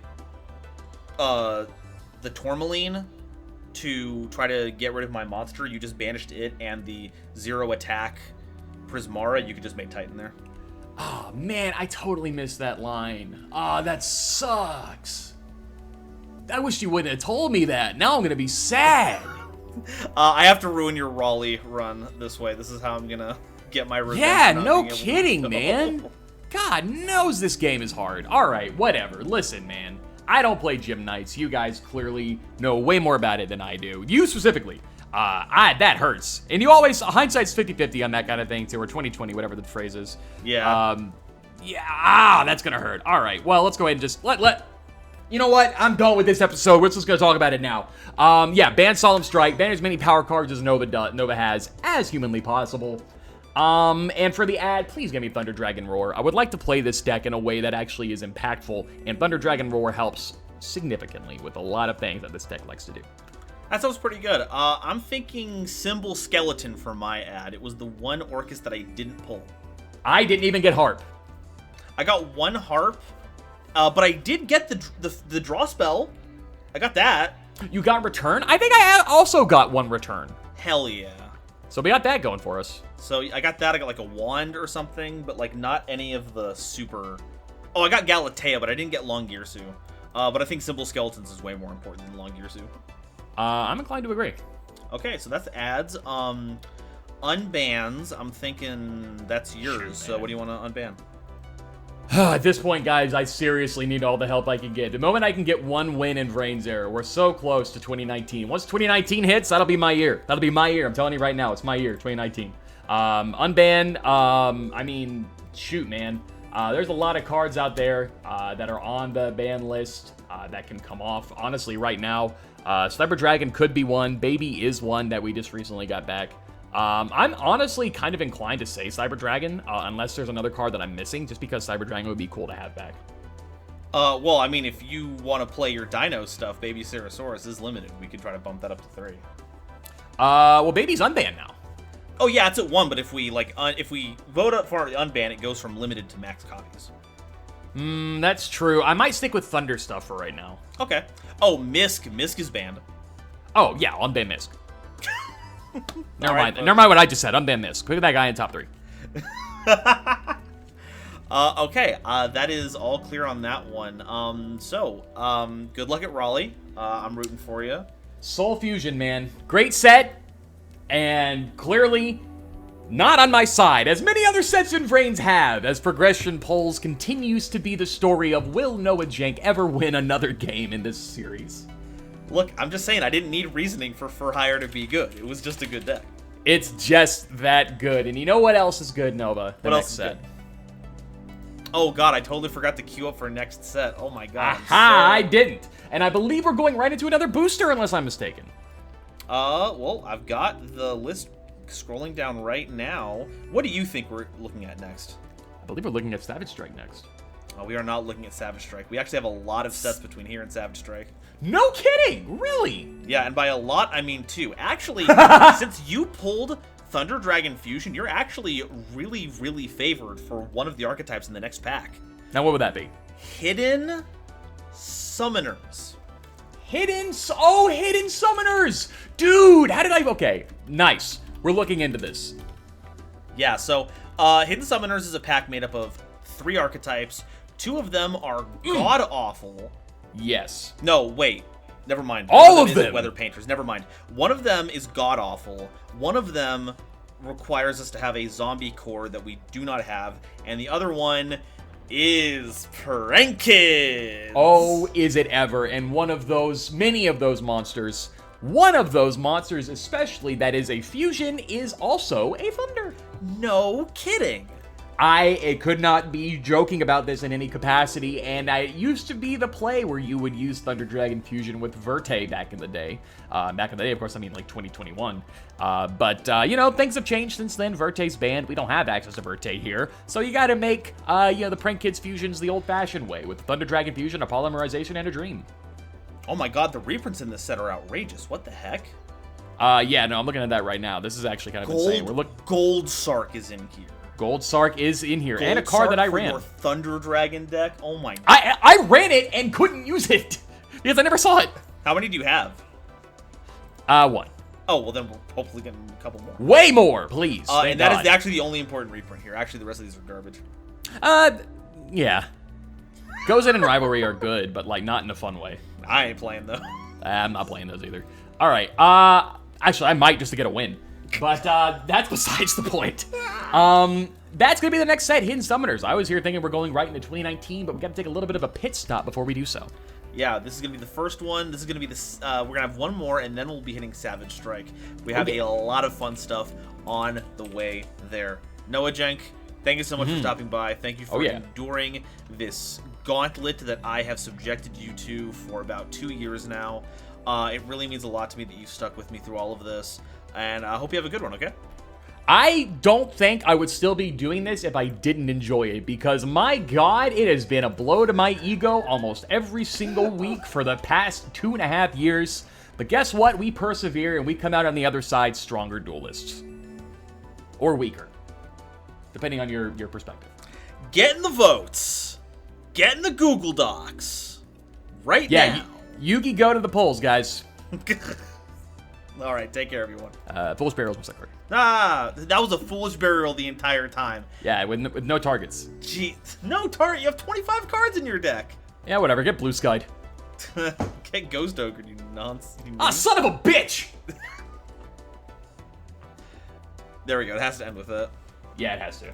Tourmaline to try to get rid of my monster, you just banished it and the 0 attack Prismara, you could just make Titan there. Oh, man, I totally missed that line. Oh, that sucks. I wish you wouldn't have told me that. Now I'm going to be sad. I have to ruin your Raleigh run this way. This is how I'm going to get my revenge. Yeah, no kidding, man. God knows this game is hard. All right, whatever. Listen, man. I don't play Gym Knights. You guys clearly know way more about it than I do. You specifically. That hurts. And you always, hindsight's 50-50 on that kind of thing, too, or 20-20, whatever the phrase is. Yeah. That's gonna hurt. All right, well, let's go ahead and just you know what? I'm done with this episode. We're just gonna talk about it now. Ban Solemn Strike. Ban as many power cards as Nova has, as humanly possible. And for the ad, please give me Thunder Dragon Roar. I would like to play this deck in a way that actually is impactful, and Thunder Dragon Roar helps significantly with a lot of things that this deck likes to do. That sounds pretty good. I'm thinking Symbol Skeleton for my ad. It was the one Orcus that I didn't pull. I didn't even get Harp. I got one Harp, but I did get the draw spell. I got that. You got Return? I think I also got one Return. Hell yeah. So we got that going for us. So I got that. I got like a wand or something, but like not any of the super... Oh, I got Galatea, but I didn't get Longirsu. But I think Symbol Skeletons is way more important than Longirsu. I'm inclined to agree. Okay, so that's ads. Unbans, I'm thinking that's yours. So what do you want to unban? At this point, guys, I seriously need all the help I can get. The moment I can get one win in Vrain's Error, we're so close to 2019. Once 2019 hits, that'll be my year. That'll be my year. I'm telling you right now, it's my year, 2019. Unban, I mean, shoot, man. There's a lot of cards out there that are on the ban list that can come off. Honestly, right now, Sniper Dragon could be one. Baby is one that we just recently got back. I'm honestly kind of inclined to say Cyber Dragon, unless there's another card that I'm missing, just because Cyber Dragon would be cool to have back. Well, I mean, if you want to play your Dino stuff, Baby Ceratosaurus is limited. We could try to bump that up to 3. Well, Baby's unbanned now. Oh yeah, it's at 1, but if we if we vote up for unban, it goes from limited to max copies. That's true. I might stick with Thunder stuff for right now. Okay. Oh, Misk. Misk is banned. Oh, yeah, unban Misk. Never mind. Right, Never mind what I just said. Unban Misk. Look at that guy in top 3. Okay, that is all clear on that one. Good luck at Raleigh. I'm rooting for you. Soul Fusion, man. Great set, and clearly not on my side, as many other sets in Vrain's have, as Progression Polls continues to be the story of will Noajenk ever win another game in this series. Look, I'm just saying, I didn't need reasoning for Hire to be good. It was just a good deck. It's just that good. And you know what else is good, Nova? What else is good? Oh god, I totally forgot to queue up for next set. Oh my god. Aha, I didn't. And I believe we're going right into another booster, unless I'm mistaken. Well, I've got the list scrolling down right now. What do you think we're looking at next? I believe we're looking at Savage Strike next. We are not looking at Savage Strike. We actually have a lot of sets between here and Savage Strike. No kidding! Really? Yeah, and by a lot, I mean 2. Actually, since you pulled Thunder Dragon Fusion, you're actually really, really favored for one of the archetypes in the next pack. Now, what would that be? Hidden Summoners. Hidden Summoners! Dude, how did I... Okay, nice. We're looking into this. Yeah, so Hidden Summoners is a pack made up of 3 archetypes. 2 of them are god-awful. Yes. No, wait. Never mind. All of them! Weather Painters. Never mind. One of them is god-awful. One of them requires us to have a zombie core that we do not have. And the other one is Pranked. Oh, is it ever? And many of those monsters, one of those monsters especially that is a fusion is also a Thunder. No kidding. I could not be joking about this in any capacity, and it used to be the play where you would use Thunder Dragon Fusion with Verte back in the day. Back in the day, of course, I mean like 2021. But, you know, things have changed since then. Verte's banned. We don't have access to Verte here. So you gotta make, you know, the Prank Kids fusions the old-fashioned way with Thunder Dragon Fusion, a Polymerization, and a Dream. Oh my god, the reprints in this set are outrageous. What the heck? Yeah, no, I'm looking at that right now. This is actually kind of insane. Gold Sark is in here. Gold Sark is in here, and a Gold card Sark that I for ran. Your Thunder Dragon deck? Oh my god. I ran it and couldn't use it because I never saw it. How many do you have? 1. Oh, well then we'll hopefully get a couple more. Way more, please. And that is actually the only important reprint here. Actually, the rest of these are garbage. Yeah. Gozen and Rivalry are good, but, like, not in a fun way. I ain't playing, though. I'm not playing those either. All right. Actually, I might just to get a win. But that's besides the point. That's going to be the next set, Hidden Summoners. I was here thinking we're going right into 2019, but we got to take a little bit of a pit stop before we do so. Yeah, this is going to be the first one. This is going to be we're going to have one more, and then we'll be hitting Savage Strike. We have a lot of fun stuff on the way there. Noajenk, thank you so much for stopping by. Thank you for enduring this gauntlet that I have subjected you to for about 2 years now. It really means a lot to me that you've stuck with me through all of this. And I hope you have a good one, okay? I don't think I would still be doing this if I didn't enjoy it, because my god, it has been a blow to my ego almost every single week for the past 2.5 years. But guess what? We persevere and we come out on the other side stronger duelists. Or weaker. Depending on your perspective. Get in the votes. Get in the Google Docs. Right now. Yugi, go to the polls, guys. All right, take care, everyone. Foolish Burial's my second card. Ah, that was a Foolish Burial the entire time. Yeah, with no targets. Gee, no target. You have 25 cards in your deck. Yeah, whatever. Get blue skied. Get Ghost Ogre, you nonce. Ah, son of a bitch! There we go. It has to end with that. Yeah, it has to.